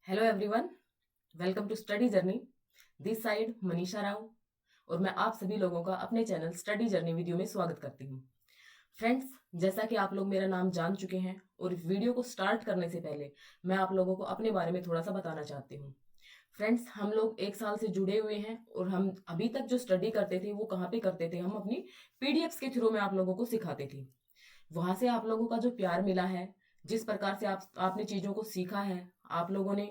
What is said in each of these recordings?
Hello everyone, welcome to study journey. This side Manisha Rao और मैं आप सभी लोगों का अपने चैनल स्टडी जर्नी वीडियो में स्वागत करती हूँ। फ्रेंड्स, जैसा कि आप लोग मेरा नाम जान चुके हैं और इस वीडियो को स्टार्ट करने से पहले मैं आप लोगों को अपने बारे में थोड़ा सा बताना चाहती हूँ। फ्रेंड्स, हम लोग एक साल से जुड़े हुए हैं और हम अभी तक जो स्टडी करते थे वो कहाँ पे करते थे, हम अपनी पीडीएफ्स के थ्रू में आप लोगों को सिखाते थे। वहां से आप लोगों का जो प्यार मिला है, जिस प्रकार से आपने चीजों को सीखा है, आप लोगों ने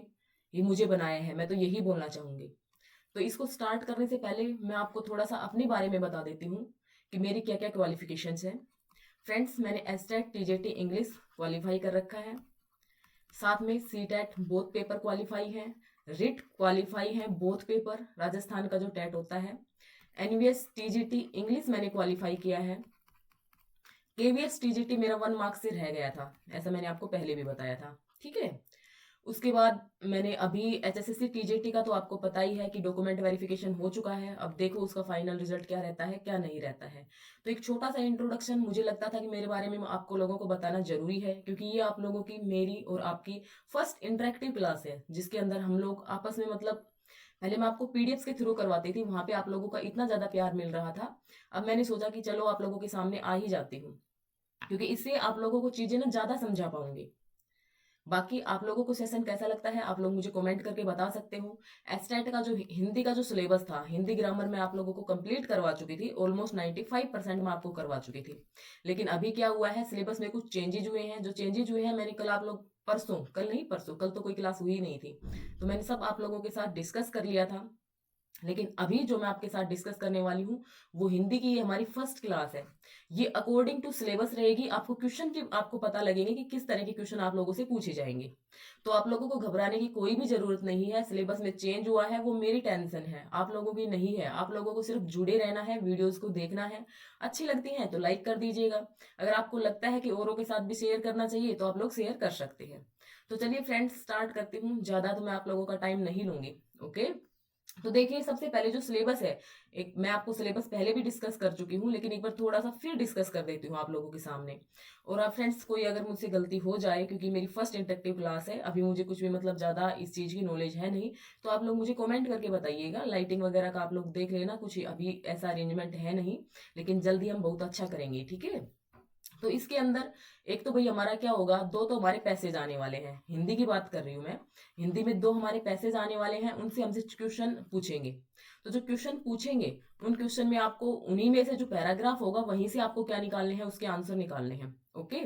ये मुझे बनाया है, मैं तो यही बोलना चाहूंगी। तो इसको स्टार्ट करने से पहले मैं आपको थोड़ा सा अपने बारे में बता देती हूँ कि मेरी क्या क्या क्वालिफिकेशंस हैं। फ्रेंड्स, मैंने एसटेट टीजेटी इंग्लिश क्वालिफाई कर रखा है। साथ में सीटेट बोथ पेपर क्वालिफाई है। रिट क्वालिफाई है बोथ पेपर, राजस्थान का जो टेट होता है। एनवीएस टीजीटी इंग्लिश मैंने क्वालिफाई किया है। केवीएस टीजीटी मेरा 1 मार्क से रह गया था, ऐसा मैंने आपको पहले भी बताया था। ठीक है। उसके बाद मैंने अभी एचएसएससी टीजीटी का तो आपको पता ही है कि डॉक्यूमेंट वेरिफिकेशन हो चुका है। अब देखो उसका फाइनल रिजल्ट क्या रहता है, क्या नहीं रहता है। तो एक छोटा सा इंट्रोडक्शन मुझे लगता था कि मेरे बारे में आपको लोगों को बताना जरूरी है, क्योंकि ये आप लोगों की, मेरी और आपकी फर्स्ट इंटरेक्टिव क्लास है, जिसके अंदर हम लोग आपस में मतलब पहले मैं आपको पीडीएफ के थ्रू करवाती थी, वहां पे आप लोगों का इतना ज्यादा प्यार मिल रहा था। अब मैंने सोचा कि चलो आप लोगों के सामने आ ही जाती हूँ, क्योंकि इससे आप लोगों को चीजें ना ज्यादा समझा पाऊंगी। बाकी आप लोगों को सेशन कैसा लगता है आप लोग मुझे कमेंट करके बता सकते हो। एस्टेट का जो हिंदी का जो सिलेबस था, हिंदी ग्रामर में आप लोगों को कंप्लीट करवा चुकी थी, ऑलमोस्ट 95% में आपको करवा चुकी थी। लेकिन अभी क्या हुआ है, सिलेबस में कुछ चेंजेज हुए हैं। जो चेंजेज हुए हैं मैंने कल आप लोग परसों, कल नहीं परसों, कल तो कोई क्लास हुई नहीं थी, तो मैंने सब आप लोगों के साथ डिस्कस कर लिया था। लेकिन अभी जो मैं आपके साथ डिस्कस करने वाली हूँ वो हिंदी की, ये हमारी फर्स्ट क्लास है। ये अकॉर्डिंग टू सिलेबस रहेगी। आपको क्वेश्चन की आपको पता लगेंगे कि किस तरह के क्वेश्चन आप लोगों से पूछे जाएंगे। तो आप लोगों को घबराने की कोई भी जरूरत नहीं है। सिलेबस में चेंज हुआ है वो मेरी टेंशन है, आप लोगों की नहीं है। आप लोगों को सिर्फ जुड़े रहना है, वीडियोस को देखना है। अच्छी लगती है तो लाइक कर दीजिएगा। अगर आपको लगता है कि औरों के साथ भी शेयर करना चाहिए तो आप लोग शेयर कर सकते हैं। तो चलिए फ्रेंड्स, स्टार्ट करती हूँ। ज्यादा तो मैं आप लोगों का टाइम नहीं लूंगी। ओके। तो देखिए, सबसे पहले जो सिलेबस है, एक मैं आपको सिलेबस पहले भी डिस्कस कर चुकी हूँ, लेकिन एक बार थोड़ा सा फिर डिस्कस कर देती हूँ आप लोगों के सामने। और आप फ्रेंड्स, कोई अगर मुझसे गलती हो जाए, क्योंकि मेरी फर्स्ट इंटरेक्टिव क्लास है, अभी मुझे कुछ भी मतलब ज्यादा इस चीज की नॉलेज है नहीं, तो आप लोग मुझे कमेंट करके बताइएगा। लाइटिंग वगैरह का आप लोग देख लेना, कुछ अभी ऐसा अरेंजमेंट है नहीं, लेकिन जल्दी हम बहुत अच्छा करेंगे। ठीक है। तो इसके अंदर एक तो भाई हमारा क्या होगा, दो तो हमारे पैसेज आने वाले हैं। हिंदी की बात कर रही हूँ मैं। हिंदी में दो हमारे पैसेज आने वाले हैं, उनसे हमसे क्वेश्चन पूछेंगे। तो जो क्वेश्चन पूछेंगे, उन क्वेश्चन में आपको उन्हीं में से जो पैराग्राफ होगा वहीं से आपको क्या निकालने हैं, उसके आंसर निकालने हैं। ओके।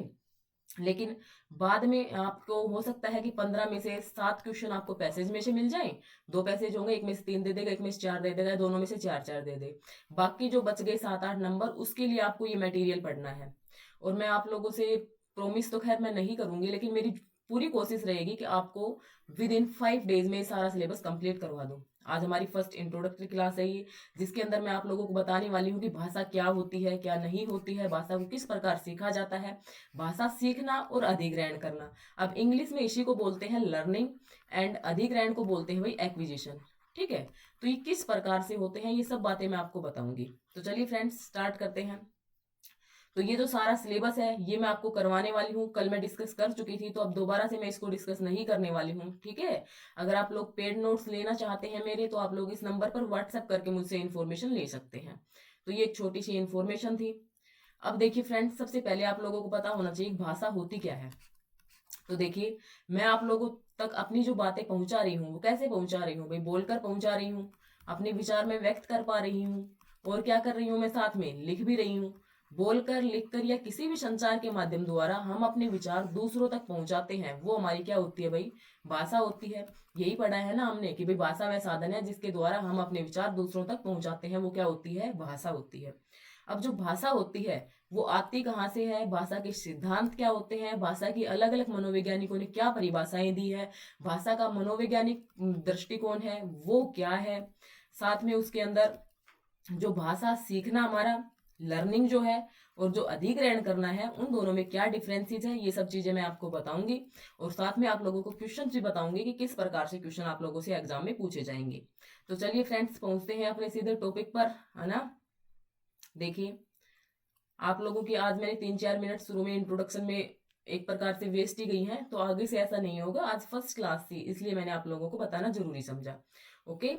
लेकिन बाद में आपको हो सकता है कि 15 में से 7 क्वेश्चन आपको पैसेज में से मिल जाए। दो पैसेज होंगे, एक में से 3 दे देगा, एक में से 4 दे देगा, दोनों में से 4 4 दे दे। बाकी जो बच गए 7 8 नंबर, उसके लिए आपको ये मटेरियल पढ़ना है। और मैं आप लोगों से प्रोमिस तो खैर मैं नहीं करूंगी, लेकिन मेरी पूरी कोशिश रहेगी कि आपको विद इन 5 डेज में सारा सिलेबस कंप्लीट करवा दूं। आज हमारी फर्स्ट इंट्रोडक्टरी क्लास है ये, जिसके अंदर मैं आप लोगों को बताने वाली हूँ कि भाषा क्या होती है, क्या नहीं होती है, भाषा को किस प्रकार सीखा जाता है, भाषा सीखना और अधिग्रहण करना। अब इंग्लिश में इसी को बोलते हैं लर्निंग, एंड अधिग्रहण को बोलते हैं भाई एक्विजिशन। ठीक है। तो ये किस प्रकार से होते हैं, ये सब बातें मैं आपको बताऊंगी। तो चलिए फ्रेंड्स, स्टार्ट करते हैं। तो ये जो सारा सिलेबस है ये मैं आपको करवाने वाली हूँ। कल मैं डिस्कस कर चुकी थी, तो अब दोबारा से मैं इसको डिस्कस नहीं करने वाली हूँ। ठीक है। अगर आप लोग पेड नोट्स लेना चाहते हैं मेरे, तो आप लोग इस नंबर पर व्हाट्सएप करके मुझसे इन्फॉर्मेशन ले सकते हैं। तो ये एक छोटी सी इन्फॉर्मेशन थी। अब देखिए फ्रेंड्स, सबसे पहले आप लोगों को पता होना चाहिए भाषा होती क्या है। तो देखिए, मैं आप लोगों तक अपनी जो बातें पहुंचा रही हूँ वो कैसे पहुंचा रही हूँ भाई, बोलकर पहुंचा रही हूँ, अपने विचार में व्यक्त कर पा रही हूँ। और क्या कर रही हूँ, मैं साथ में लिख भी रही हूँ। बोलकर, लिखकर या किसी भी संचार के माध्यम द्वारा हम अपने विचार दूसरों तक पहुंचाते हैं, वो हमारी क्या होती है भाई, भाषा होती है। यही पढ़ा है ना हमने कि भाई भाषा वह साधन है जिसके द्वारा हम अपने विचार दूसरों तक पहुंचाते हैं, वो क्या होती है, भाषा होती है। अब जो भाषा होती है वो आती कहाँ से है, भाषा के सिद्धांत क्या होते हैं, भाषा की अलग अलग मनोवैज्ञानिकों ने क्या परिभाषाएं दी है, भाषा का मनोवैज्ञानिक दृष्टिकोण है वो क्या है। साथ में उसके अंदर जो भाषा सीखना हमारा लर्निंग जो है, और जो अधिग्रहण करना है, उन दोनों में क्या डिफरेंसेस है, ये सब चीजें मैं आपको बताऊंगी। और साथ में आप लोगों को क्वेश्चन भी बताऊंगी कि किस प्रकार से क्वेश्चन आप लोगों से एग्जाम में पूछे जाएंगे। तो चलिए फ्रेंड्स, पहुंचते हैं अपने सीधे टॉपिक पर, है ना। देखिए, आप लोगों की आज मैंने 3 4 मिनट शुरू में इंट्रोडक्शन में एक प्रकार से वेस्ट ही गई हैं, तो आगे से ऐसा नहीं होगा। आज फर्स्ट क्लास थी, इसलिए मैंने आप लोगों को बताना जरूरी समझा। ओके।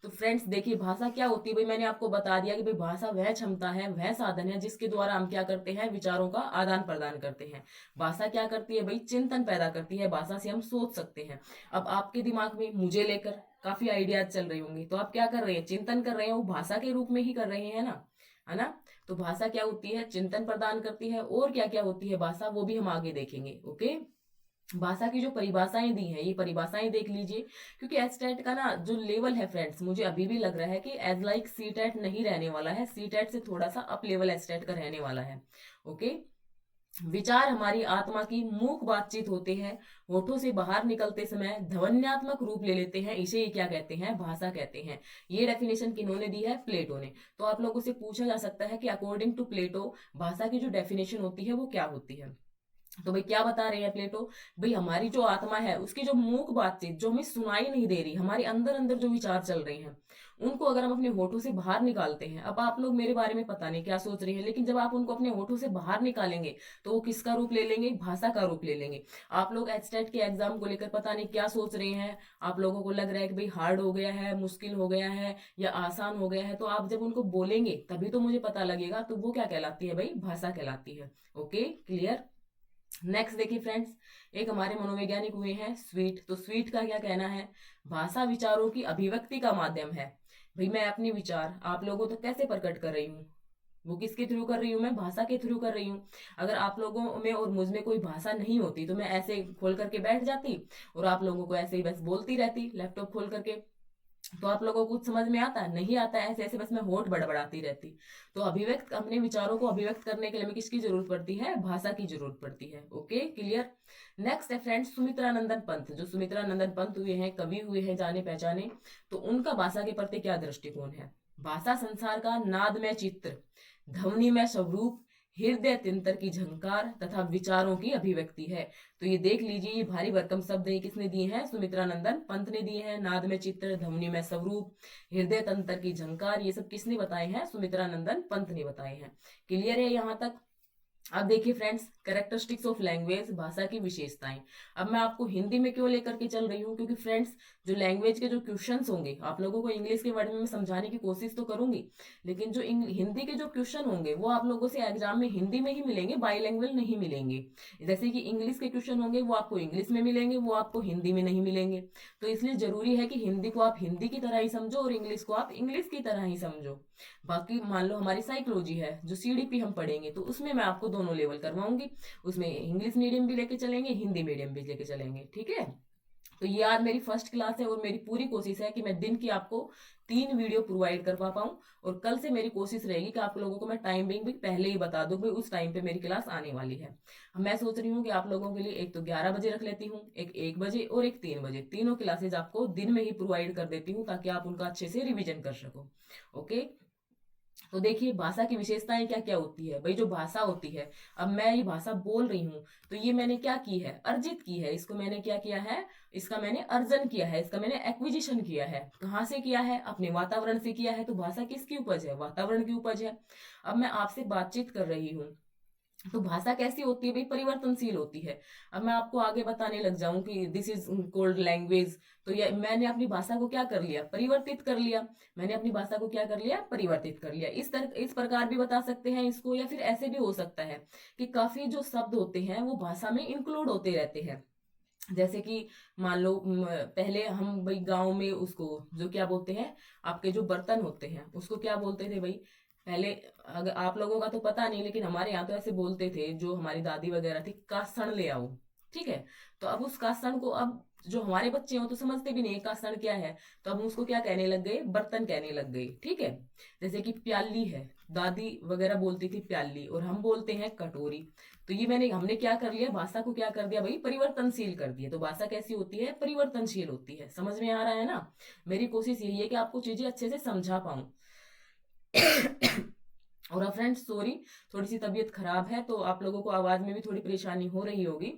तो फ्रेंड्स देखिए, भाषा क्या होती है भाई, मैंने आपको बता दिया कि भाई भाषा वह क्षमता है, वह साधन है जिसके द्वारा हम क्या करते हैं, विचारों का आदान प्रदान करते हैं। भाषा क्या करती है भाई, चिंतन पैदा करती है, भाषा से हम सोच सकते हैं। अब आपके दिमाग में मुझे लेकर काफी आइडियाज चल रहे होंगे, तो आप क्या कर रहे हैं, चिंतन कर रहे हैं, वो भाषा के रूप में ही कर रहे हैं ना, है ना। तो भाषा क्या होती है, चिंतन प्रदान करती है, और क्या क्या होती है भाषा, वो भी हम आगे देखेंगे। ओके। भाषा की जो परिभाषाएं दी हैं, ये परिभाषाएं देख लीजिए, क्योंकि एचटेट का ना जो लेवल है फ्रेंड्स, मुझे अभी भी लग रहा है कि एज लाइक सीटेट नहीं रहने वाला है, सीटेट से थोड़ा सा अप लेवल एचटेट का रहने वाला है। ओके। विचार हमारी आत्मा की मूक बातचीत होते हैं, होठों से बाहर निकलते समय ध्वन्यात्मक रूप ले लेते हैं, इसे ही क्या कहते हैं, भाषा कहते हैं। ये डेफिनेशन किन्होंने दी है, प्लेटो ने। तो आप लोगों से पूछा जा सकता है कि अकॉर्डिंग टू प्लेटो भाषा की जो डेफिनेशन होती है वो क्या होती है। तो भाई क्या बता रहे हैं प्लेटो, भाई हमारी जो आत्मा है उसकी जो मूक बातचीत, जो हमें सुनाई नहीं दे रही, हमारे अंदर अंदर जो विचार चल रहे हैं, उनको अगर हम अपने होठों से बाहर निकालते हैं, अब आप लोग मेरे बारे में पता नहीं क्या सोच रहे हैं, लेकिन जब आप उनको अपने होठों से बाहर निकालेंगे तो वो किसका रूप ले लेंगे, भाषा का रूप ले लेंगे। आप लोग एचटेट के एग्जाम को लेकर पता नहीं क्या सोच रहे हैं, आप लोगों को लग रहा है कि भाई हार्ड हो गया है, मुश्किल हो गया है, या आसान हो गया है, तो आप जब उनको बोलेंगे तभी तो मुझे पता लगेगा, तो वो क्या कहलाती है भाई, भाषा कहलाती है। Okay, clear. नेक्स्ट देखिए फ्रेंड्स, एक हमारे मनोवैज्ञानिक हुए हैं स्वीट, तो स्वीट का क्या कहना है, भाषा विचारों की अभिव्यक्ति का माध्यम है। भाई मैं अपने विचार आप लोगों तक कैसे प्रकट कर रही हूँ, वो किसके थ्रू कर रही हूँ, मैं भाषा के थ्रू कर रही हूँ। अगर आप लोगों में और मुझ में कोई भाषा नहीं होती तो मैं ऐसे खोल करके बैठ जाती और आप लोगों को ऐसे ही बस बोलती रहती लैपटॉप खोल करके, तो आप लोगों को कुछ समझ में आता नहीं आता, ऐसे ऐसे बस मैं होठ बड़बड़ाती रहती। तो अभिव्यक्त अपने विचारों को अभिव्यक्त करने के लिए हमें किसकी जरूरत पड़ती है, भाषा की जरूरत पड़ती है। Okay, clear. नेक्स्ट है फ्रेंड्स सुमित्रानंदन पंत, जो सुमित्रानंदन पंत हुए हैं, कवि हुए हैं जाने पहचाने, तो उनका भाषा के प्रति क्या दृष्टिकोण है। भाषा संसार का नादमय चित्र, ध्वनि में स्वरूप, हृदय तिंतर की झंकार तथा विचारों की अभिव्यक्ति है। तो ये देख लीजिए, ये भारी भरकम शब्द ये किसने दिए हैं, सुमित्रानंदन पंत ने दिए हैं। नाद में चित्र, ध्वनि में स्वरूप, हृदय तंत्र की झंकार, ये सब किसने बताए हैं, सुमित्रानंदन पंत ने बताए हैं। क्लियर है यहाँ तक। अब देखिए फ्रेंड्स, कैरेक्टरिस्टिक्स ऑफ लैंग्वेज, भाषा की विशेषताएं। अब मैं आपको हिंदी में क्यों लेकर के चल रही हूँ, क्योंकि फ्रेंड्स जो लैंग्वेज के जो क्वेश्चंस होंगे, आप लोगों को इंग्लिश के वर्ड में मैं समझाने की कोशिश तो करूंगी, लेकिन जो हिंदी के जो क्वेश्चन होंगे वो आप लोगों से एग्जाम में हिंदी में ही मिलेंगे, बाईलैंग्वेज नहीं मिलेंगे। जैसे कि इंग्लिश के क्वेश्चन होंगे वो आपको इंग्लिश में मिलेंगे, वो आपको हिंदी में नहीं मिलेंगे। तो इसलिए जरूरी है कि हिंदी को आप हिंदी की तरह ही समझो और इंग्लिश को आप इंग्लिश की तरह ही समझो। बाकी मान लो हमारी साइकोलॉजी है जो सीडीपी हम पढ़ेंगे, तो उसमें मैं आपको दोनों लेवल करवाऊंगी, उसमें इंग्लिश मीडियम भी लेके चलेंगे, हिंदी मीडियम भी लेके चलेंगे, ठीक है। तो ये आज मेरी फर्स्ट क्लास है और मेरी पूरी कोशिश है कि मैं दिन की आपको 3 वीडियो प्रोवाइड करवा पाऊँ, और कल से मेरी कोशिश रहेगी कि आप लोगों को मैं टाइमिंग भी पहले ही बता दूं, भाई उस टाइम पे मेरी क्लास आने वाली है। मैं सोच रही हूँ कि आप लोगों के लिए एक तो 11 बजे रख लेती हूँ, एक 1 बजे और एक 3 बजे, तीनों क्लासेज आपको दिन में ही प्रोवाइड कर देती हूँ ताकि आप उनका अच्छे से रिविजन कर सको। ओके। तो देखिए भाषा की विशेषताएं क्या क्या होती है, भाई जो भाषा होती है, अब मैं ये भाषा बोल रही हूँ, तो ये मैंने क्या की है, अर्जित की है, इसको मैंने क्या किया है, इसका मैंने अर्जन किया है, इसका मैंने एक्विजिशन किया है। कहाँ से किया है, अपने वातावरण से किया है। तो भाषा किसकी उपज है, वातावरण की उपज है। अब मैं आपसे बातचीत कर रही हूँ, तो भाषा कैसी होती है भाई, परिवर्तनशील होती है। अब मैं आपको आगे बताने लग जाऊं कि दिस इज कोल्ड लैंग्वेज, तो ये मैंने अपनी भाषा को क्या कर लिया, परिवर्तित कर लिया। मैंने अपनी भाषा को क्या कर लिया, परिवर्तित कर लिया। इस प्रकार भी बता सकते हैं इसको, या फिर ऐसे भी हो सकता है कि काफी जो शब्द होते हैं वो भाषा में इंक्लूड होते रहते हैं। जैसे कि मान लो पहले हम भाई गांव में उसको जो क्या बोलते हैं, आपके जो बर्तन होते हैं उसको क्या बोलते थे भाई पहले, अगर आप लोगों का तो पता नहीं, लेकिन हमारे यहाँ तो ऐसे बोलते थे, जो हमारी दादी वगैरह थी, कासण ले आओ, ठीक है। तो अब उस कासण को, अब जो हमारे बच्चे हो तो समझते भी नहीं कासण क्या है, तो अब उसको क्या कहने लग गए, बर्तन कहने लग गए, ठीक है। जैसे कि प्याली है, दादी वगैरह बोलती थी प्याली, और हम बोलते हैं कटोरी। तो ये हमने क्या कर लिया, भाषा को क्या कर दिया भाई, परिवर्तनशील कर दिया। तो भाषा कैसी होती है, परिवर्तनशील होती है। समझ में आ रहा है ना। मेरी कोशिश यही है कि आपको चीजें अच्छे से समझा पाऊं। और फ्रेंड्स सॉरी, थोड़ी सी तबीयत खराब है, तो आप लोगों को आवाज में भी थोड़ी परेशानी हो रही होगी।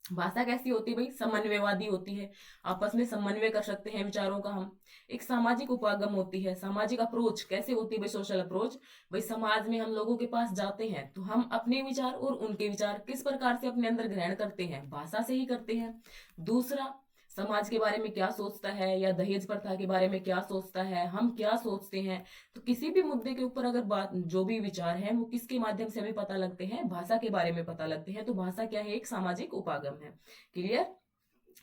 भाषा कैसी होती है भाई? समन्वयवादी होती है, आपस में समन्वय कर सकते हैं विचारों का हम। एक सामाजिक उपागम होती है। सामाजिक अप्रोच कैसे होती है भाई? Social approach. भाई समाज में हम लोगों के पास जाते हैं तो हम अपने विचार और उनके विचार किस प्रकार से अपने अंदर ग्रहण करते हैं? भाषा से ही करते हैं। दूसरा, समाज के बारे में क्या सोचता है, या दहेज प्रथा के बारे में क्या सोचता है, हम क्या सोचते हैं। तो किसी भी मुद्दे के ऊपर अगर बात, जो भी विचार है वो किसके माध्यम से हमें पता लगते हैं? भाषा के बारे में पता लगते हैं। तो भाषा क्या है? एक सामाजिक उपागम है। क्लियर?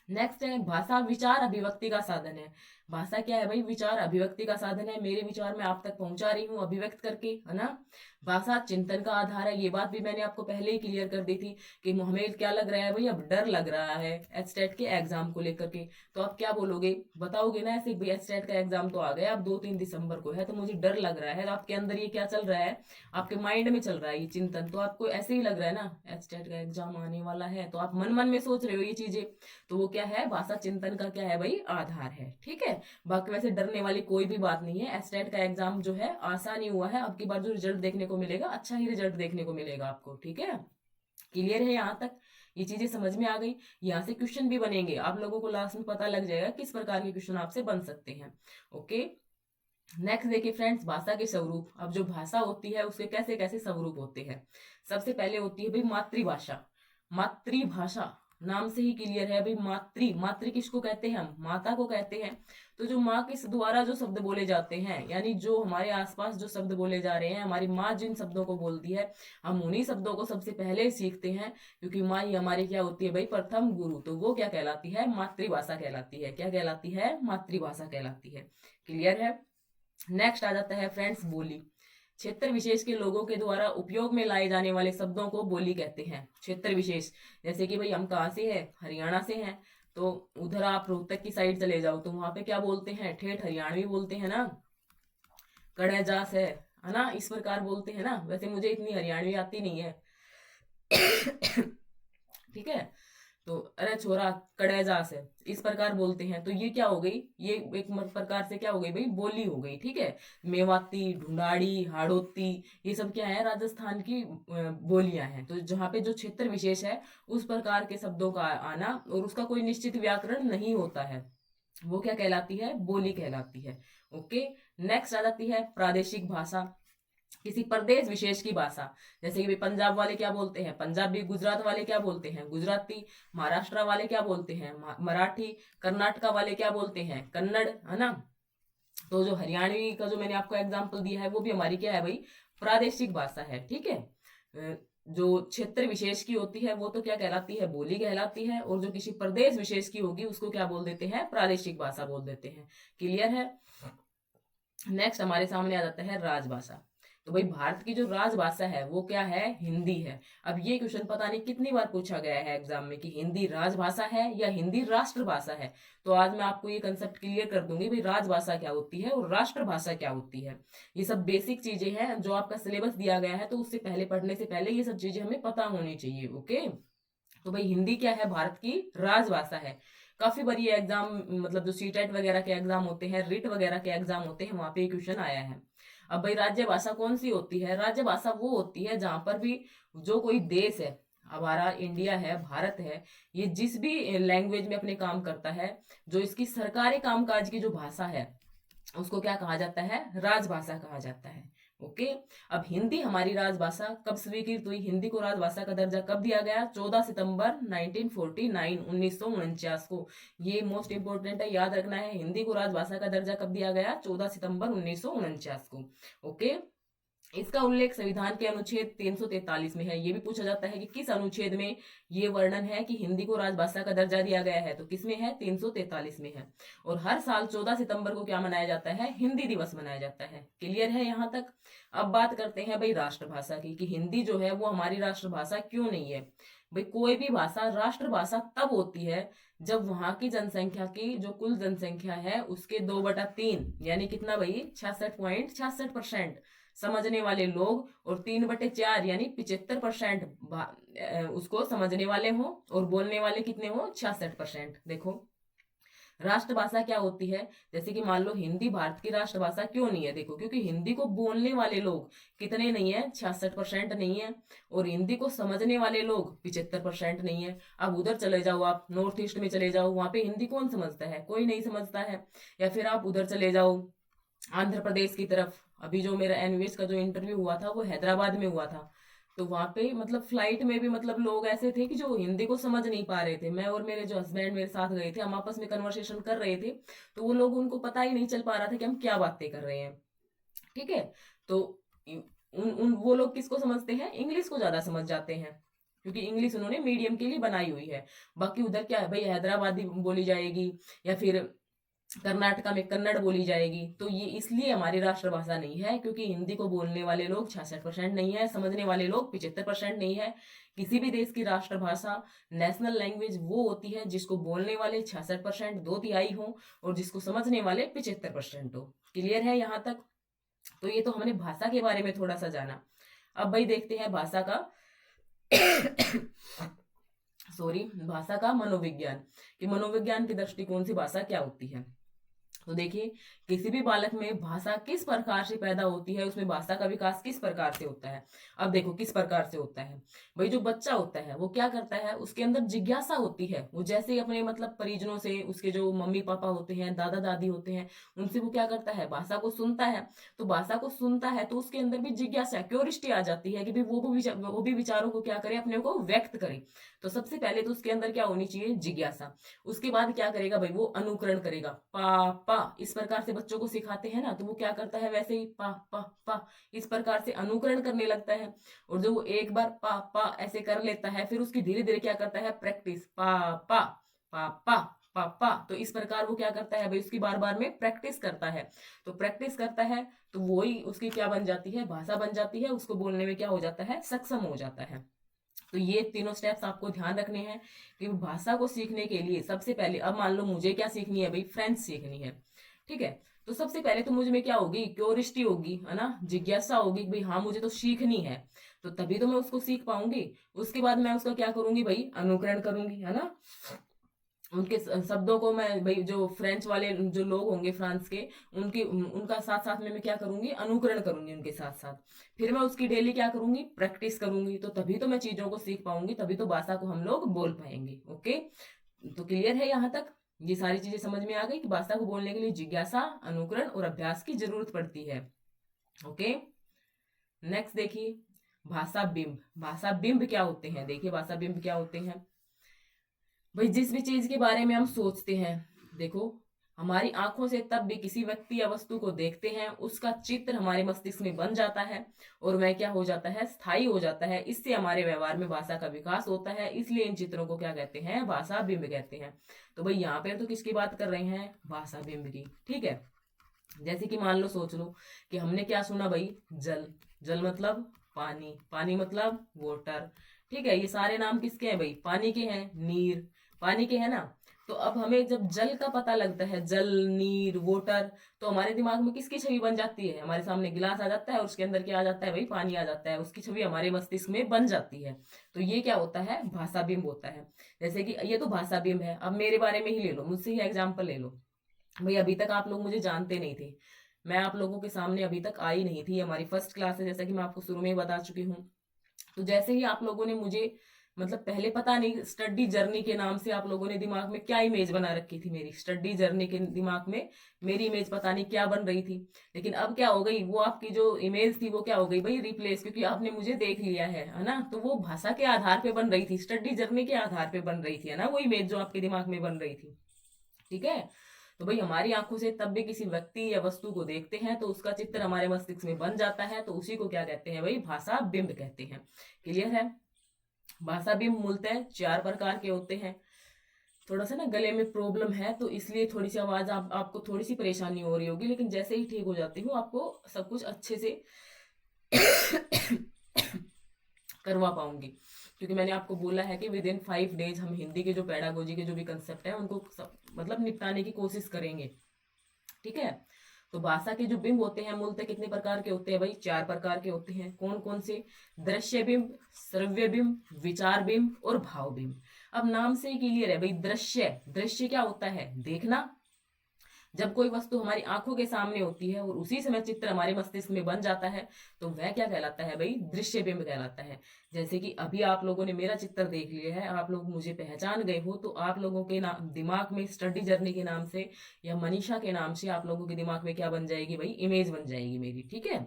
नेक्स्ट है, भाषा विचार अभिव्यक्ति का साधन है। भाषा क्या है भाई? विचार अभिव्यक्ति का साधन है। मेरे विचार मैं आप तक पहुंचा रही हूँ अभिव्यक्त करके, है ना। भाषा चिंतन का आधार है। ये बात भी मैंने आपको पहले ही क्लियर कर दी थी कि हमें क्या लग रहा है भाई? अब डर लग रहा है एचटेट के एग्जाम को लेकर के। तो आप क्या बोलोगे? बताओगे ना ऐसे भाई एचटेट का एग्जाम तो आ गया, अब 2-3 दिसंबर को है, तो मुझे डर लग रहा है। तो आपके अंदर ये क्या चल रहा है? आपके माइंड में चल रहा है ये चिंतन। तो आपको ऐसे ही लग रहा है ना एचटेट का एग्जाम आने वाला है, तो आप मन मन में सोच रहे हो ये चीजें। तो वो क्या है? भाषा चिंतन का क्या है भाई? आधार है। ठीक है। बाकी वैसे डरने वाली कोई भी बात नहीं है। एस्टेट का एग्जाम जो है आसान ही हुआ है। अब की बार जो रिजल्ट देखने को मिलेगा, अच्छा ही रिजल्ट देखने को मिलेगा आपको। ठीक है। क्लियर है यहाँ तक? ये चीजें समझ में आ गई। यहाँ से क्वेश्चन भी बनेंगे, आप लोगों को लास्ट में पता लग जाएगा किस प्रकार के क्वेश्चन आपसे बन सकते हैं। ओके। नेक्स्ट देखिए फ्रेंड्स, भाषा के स्वरूप। अब जो भाषा होती है उसके कैसे कैसे स्वरूप होते हैं। सबसे पहले होती है भाई मातृभाषा। मातृभाषा नाम से ही क्लियर है भाई। मातृ, मातृ किसको कहते हैं? हम माता को कहते हैं। तो जो माँ के द्वारा जो शब्द बोले जाते हैं, यानी जो हमारे आसपास जो शब्द बोले जा रहे हैं, हमारी माँ जिन शब्दों को बोलती है, हम उन्हीं शब्दों को सबसे पहले सीखते हैं। क्योंकि माँ ही हमारी क्या होती है भाई? प्रथम गुरु। तो वो क्या कहलाती है? मातृभाषा कहलाती है। क्या कहलाती है? मातृभाषा कहलाती है। क्लियर है? नेक्स्ट आ जाता है फ्रेंड्स बोली। क्षेत्र विशेष के लोगों के द्वारा उपयोग में लाए जाने वाले शब्दों को बोली कहते हैं। क्षेत्र विशेष, जैसे कि भाई हम कहाँ से हैं? हरियाणा से हैं। तो उधर आप रोहतक की साइड चले जाओ तो वहां पे क्या बोलते हैं? ठेठ हरियाणवी बोलते हैं ना। कड़ेजास है ना, इस प्रकार बोलते हैं ना। वैसे मुझे इतनी हरियाणवी आती नहीं है। ठीक है। तो अरे छोरा कड़ेजास है, इस प्रकार बोलते हैं। तो ये क्या हो गई? ये एक प्रकार से क्या हो गई भाई? बोली हो गई। ठीक है। मेवाती, ढूंढाड़ी, हाड़ोती, ये सब क्या है? राजस्थान की बोलियां हैं। तो जहाँ पे जो क्षेत्र विशेष है उस प्रकार के शब्दों का आना, और उसका कोई निश्चित व्याकरण नहीं होता है, वो क्या कहलाती है? बोली कहलाती है। ओके। नेक्स्ट आ जाती है प्रादेशिक भाषा। किसी प्रदेश विशेष की भाषा। जैसे कि भाई पंजाब वाले क्या बोलते हैं? पंजाबी। गुजरात वाले क्या बोलते हैं? गुजराती। महाराष्ट्र वाले क्या बोलते हैं? मराठी। कर्नाटका वाले क्या बोलते हैं? कन्नड़, है ना। तो जो हरियाणवी का जो मैंने आपको एग्जाम्पल दिया है वो भी हमारी क्या है भाई? प्रादेशिक भाषा है। ठीक है। जो क्षेत्र विशेष की होती है वो तो क्या कहलाती है? बोली कहलाती है। और जो किसी प्रदेश विशेष की होगी उसको क्या बोल देते हैं? प्रादेशिक भाषा बोल देते हैं। क्लियर है? नेक्स्ट हमारे सामने आ जाता है राजभाषा। तो भाई भारत की जो राजभाषा है वो क्या है? हिंदी है। अब ये क्वेश्चन पता नहीं कितनी बार पूछा गया है एग्जाम में कि हिंदी राजभाषा है या हिंदी राष्ट्रभाषा है। तो आज मैं आपको ये कंसेप्ट क्लियर कर दूंगी भाई राजभाषा क्या होती है और राष्ट्रभाषा क्या होती है। ये सब बेसिक चीजें हैं जो आपका सिलेबस दिया गया है, तो उससे पहले पढ़ने से पहले ये सब चीजें हमें पता होनी चाहिए। ओके। तो भाई हिंदी क्या है? भारत की राजभाषा है। काफी बार ये एग्जाम, मतलब जो सीटेट वगैरह के एग्जाम होते हैं, रिट वगैरह के एग्जाम होते हैं, वहां पे ये क्वेश्चन आया है। अब भाई राज्य भाषा कौन सी होती है? राज्य भाषा वो होती है जहां पर भी जो कोई देश है, हमारा इंडिया है, भारत है, ये जिस भी लैंग्वेज में अपने काम करता है, जो इसकी सरकारी कामकाज की जो भाषा है उसको क्या कहा जाता है? राजभाषा कहा जाता है। ओके। अब हिंदी हमारी राजभाषा कब स्वीकृत हुई? हिंदी को राजभाषा का दर्जा कब दिया गया? 14 सितंबर 1949, 1949 को। ये मोस्ट इंपोर्टेंट है, याद रखना है। हिंदी को राजभाषा का दर्जा कब दिया गया? 14 सितंबर 1949 को। ओके। इसका उल्लेख संविधान के अनुच्छेद 343 में है। ये भी पूछा जाता है कि किस अनुच्छेद में ये वर्णन है कि हिंदी को राजभाषा का दर्जा दिया गया है। तो किसमें है? 343 में है। और हर साल 14 सितंबर को क्या मनाया जाता है? हिंदी दिवस मनाया जाता है। क्लियर है यहाँ तक? अब बात करते हैं भाई राष्ट्रभाषा की, कि हिंदी जो है वो हमारी राष्ट्रभाषा क्यों नहीं है। भाई कोई भी भाषा राष्ट्रभाषा तब होती है जब वहां की जनसंख्या की जो कुल जनसंख्या है उसके 2/3, यानी कितना भाई? 66.66% समझने वाले लोग, और 3/4 यानी 75% उसको समझने वाले हो, और बोलने वाले कितने हो? 66%। देखो राष्ट्रभाषा क्या होती है? जैसे कि मान लो हिंदी भारत की राष्ट्रभाषा क्यों नहीं है? देखो, क्योंकि हिंदी को बोलने वाले लोग कितने नहीं है, 66% नहीं है, और हिंदी को समझने वाले लोग 75% नहीं है। अब उधर चले जाओ, आप नॉर्थ ईस्ट में चले जाओ, वहां पे हिंदी कौन समझता है? कोई नहीं समझता है। या फिर आप उधर चले जाओ आंध्र प्रदेश की तरफ। अभी जो मेरा एनवीएस का जो इंटरव्यू हुआ था वो हैदराबाद में हुआ था। तो वहां पे मतलब फ्लाइट में भी मतलब लोग ऐसे थे कि जो हिंदी को समझ नहीं पा रहे थे। मैं और मेरे जो हस्बैंड मेरे साथ गए थे, हम आपस में कन्वर्सेशन कर रहे थे, तो वो लोग, उनको पता ही नहीं चल पा रहा था कि हम क्या बातें कर रहे हैं। ठीक है। तो उन उन वो लोग किसको समझते हैं? इंग्लिश को ज्यादा समझ जाते हैं, क्योंकि इंग्लिश उन्होंने मीडियम के लिए बनाई हुई है। बाकी उधर क्या है भाई, हैदराबादी बोली जाएगी, या फिर कर्नाटका में कन्नड़ बोली जाएगी। तो ये इसलिए हमारी राष्ट्रभाषा नहीं है, क्योंकि हिंदी को बोलने वाले लोग 66% नहीं है, समझने वाले लोग 75% नहीं है। किसी भी देश की राष्ट्रभाषा, नेशनल लैंग्वेज वो होती है जिसको बोलने वाले 66%, 2/3 हो, और जिसको समझने वाले 75% हो। क्लियर है यहाँ तक? तो ये तो हमने भाषा के बारे में थोड़ा सा जाना। अब भाई देखते हैं भाषा का सॉरी, भाषा का मनोविज्ञान, कि मनोविज्ञान की दृष्टिकोण से भाषा क्या होती है। तो देखिए, किसी भी बालक में भाषा किस प्रकार से पैदा होती है, उसमें भाषा का विकास किस प्रकार से होता है। अब देखो किस प्रकार से होता है। भाई जो बच्चा होता है वो क्या करता है, उसके अंदर जिज्ञासा होती है। वो जैसे ही अपने मतलब परिजनों से, उसके जो मम्मी पापा होते हैं, दादा दादी होते हैं, उनसे वो क्या करता है, भाषा को सुनता है। तो भाषा को सुनता है तो उसके अंदर भी जिज्ञासा, क्यूरियोसिटी आ जाती है कि भाई वो भी विचारों को क्या करे, अपने को व्यक्त करे। तो सबसे पहले तो उसके अंदर क्या होनी चाहिए, जिज्ञासा। उसके बाद क्या करेगा भाई, वो अनुकरण करेगा। पा पा इस प्रकार से बच्चों को सिखाते हैं ना, तो वो क्या करता है, वैसे ही पा पा पा इस प्रकार से अनुकरण करने लगता है। और जब वो एक बार पा पा ऐसे कर लेता है, फिर उसकी धीरे धीरे क्या करता है, प्रैक्टिस। पा पा पा पा पा पा, तो इस प्रकार वो क्या करता है भाई, उसकी बार बार में प्रैक्टिस करता है। तो प्रैक्टिस करता है तो वही उसकी क्या बन जाती है, भाषा बन जाती है। उसको बोलने में क्या हो जाता है, सक्षम हो जाता है। तो ये तीनों स्टेप्स आपको ध्यान रखने हैं कि भाषा को सीखने के लिए सबसे पहले, अब मान लो मुझे क्या सीखनी है भाई, फ्रेंच सीखनी है। ठीक है। तो सबसे पहले तो मुझे में क्या होगी, क्यूरियोसिटी होगी, है ना, जिज्ञासा होगी कि भाई हाँ मुझे तो सीखनी है। तो तभी तो मैं उसको सीख पाऊंगी। उसके बाद मैं उसका क्या करूंगी भाई, अनुकरण करूंगी, है ना। उनके शब्दों को मैं भाई, जो फ्रेंच वाले जो लोग होंगे फ्रांस के, उनकी उनका साथ साथ में मैं क्या करूंगी, अनुकरण करूंगी उनके साथ साथ। फिर मैं उसकी डेली क्या करूंगी, प्रैक्टिस करूंगी। तो तभी तो मैं चीजों को सीख पाऊंगी, तभी तो भाषा को हम लोग बोल पाएंगे। ओके। तो क्लियर है यहाँ तक? ये सारी चीजें समझ में आ गई कि भाषा को बोलने के लिए जिज्ञासा, अनुकरण और अभ्यास की जरूरत पड़ती है। ओके। नेक्स्ट देखिए, भाषा बिंब। भाषा बिंब क्या होते हैं? देखिए भाषा बिंब क्या होते हैं भाई, जिस भी चीज के बारे में हम सोचते हैं, देखो, हमारी आंखों से तब भी किसी व्यक्ति या वस्तु को देखते हैं, उसका चित्र हमारे मस्तिष्क में बन जाता है, और वह क्या हो जाता है, स्थायी हो जाता है। इससे हमारे व्यवहार में भाषा का विकास होता है। इसलिए इन चित्रों को क्या कहते हैं, भाषा बिंब कहते हैं। तो भाई यहाँ पे तो किसकी बात कर रहे हैं, भाषा बिंब की। ठीक है। जैसे कि मान लो, सोच लो कि हमने क्या सुना भाई, जल। जल मतलब पानी, पानी मतलब वाटर। ठीक है। ये सारे नाम किसके हैं भाई, पानी के हैं, नीर, पानी के है ना। तो अब हमें जब जल का पता लगता है, जल, नीर, वाटर, तो हमारे दिमाग में किसकी छवि बन जाती है, हमारे सामने गिलास आ जाता है और उसके अंदर क्या आ जाता है भाई, पानी आ जाता है। उसकी छवि हमारे मस्तिष्क में बन जाती है। तो ये क्या होता है, भाषा बिंब होता है। जैसे कि ये तो भाषा बिंब है। अब मेरे बारे में ही ले लो, मुझसे ही एग्जाम्पल ले लो। भाई अभी तक आप लोग मुझे जानते नहीं थे, मैं आप लोगों के सामने अभी तक आई नहीं थी। हमारी फर्स्ट क्लास है, जैसा कि मैं आपको शुरू में ही बता चुकी हूँ। तो जैसे ही आप लोगों ने मुझे, मतलब पहले पता नहीं स्टडी जर्नी के नाम से आप लोगों ने दिमाग में क्या इमेज बना रखी थी, मेरी स्टडी जर्नी के दिमाग में मेरी इमेज पता नहीं क्या बन रही थी। लेकिन अब क्या हो गई, वो आपकी जो इमेज थी वो क्या हो गई भाई, रिप्लेस, क्योंकि आपने मुझे देख लिया है ना। तो वो भाषा के आधार पे बन रही थी, स्टडी जर्नी के आधार पे बन रही थी, है ना, वो इमेज जो आपके दिमाग में बन रही थी। ठीक है। तो भाई हमारी आंखों से तब भी किसी व्यक्ति या वस्तु को देखते हैं तो उसका चित्र हमारे मस्तिष्क में बन जाता है। तो उसी को क्या कहते हैं भाई, भाषा बिंब कहते हैं। क्लियर है? भाषा बिंब मूलतः 4 प्रकार के होते हैं। थोड़ा सा ना गले में प्रॉब्लम है, तो इसलिए थोड़ी सी आवाज आपको थोड़ी सी परेशानी हो रही होगी, लेकिन जैसे ही ठीक हो जाती हूँ आपको सब कुछ अच्छे से करवा पाऊंगी। क्योंकि मैंने आपको बोला है कि विद इन 5 डेज हम हिंदी के जो पेडागोजी के जो भी कंसेप्ट है उनको मतलब निपटाने की कोशिश करेंगे। ठीक है। तो भाषा के जो बिंब होते हैं मूलतः कितने प्रकार के होते हैं भाई, 4 प्रकार के होते हैं। कौन कौन से? दृश्य बिंब, श्रव्य बिंब, विचार बिंब और भाव बिंब। अब नाम से ही क्लियर है भाई, दृश्य। दृश्य क्या होता है? देखना। जब कोई वस्तु हमारी आंखों के सामने होती है और उसी समय चित्र हमारे मस्तिष्क में बन जाता है, तो वह क्या कहलाता है भाई? दृश्य बिंब कहलाता है। जैसे कि अभी आप लोगों ने मेरा चित्र देख लिया है, आप लोग मुझे पहचान गए हो, तो आप लोगों के दिमाग में स्टडी जर्नी के नाम से या मनीषा के नाम से आप लोगों के दिमाग में क्या बन जाएगी भाई? इमेज बन जाएगी मेरी, ठीक है।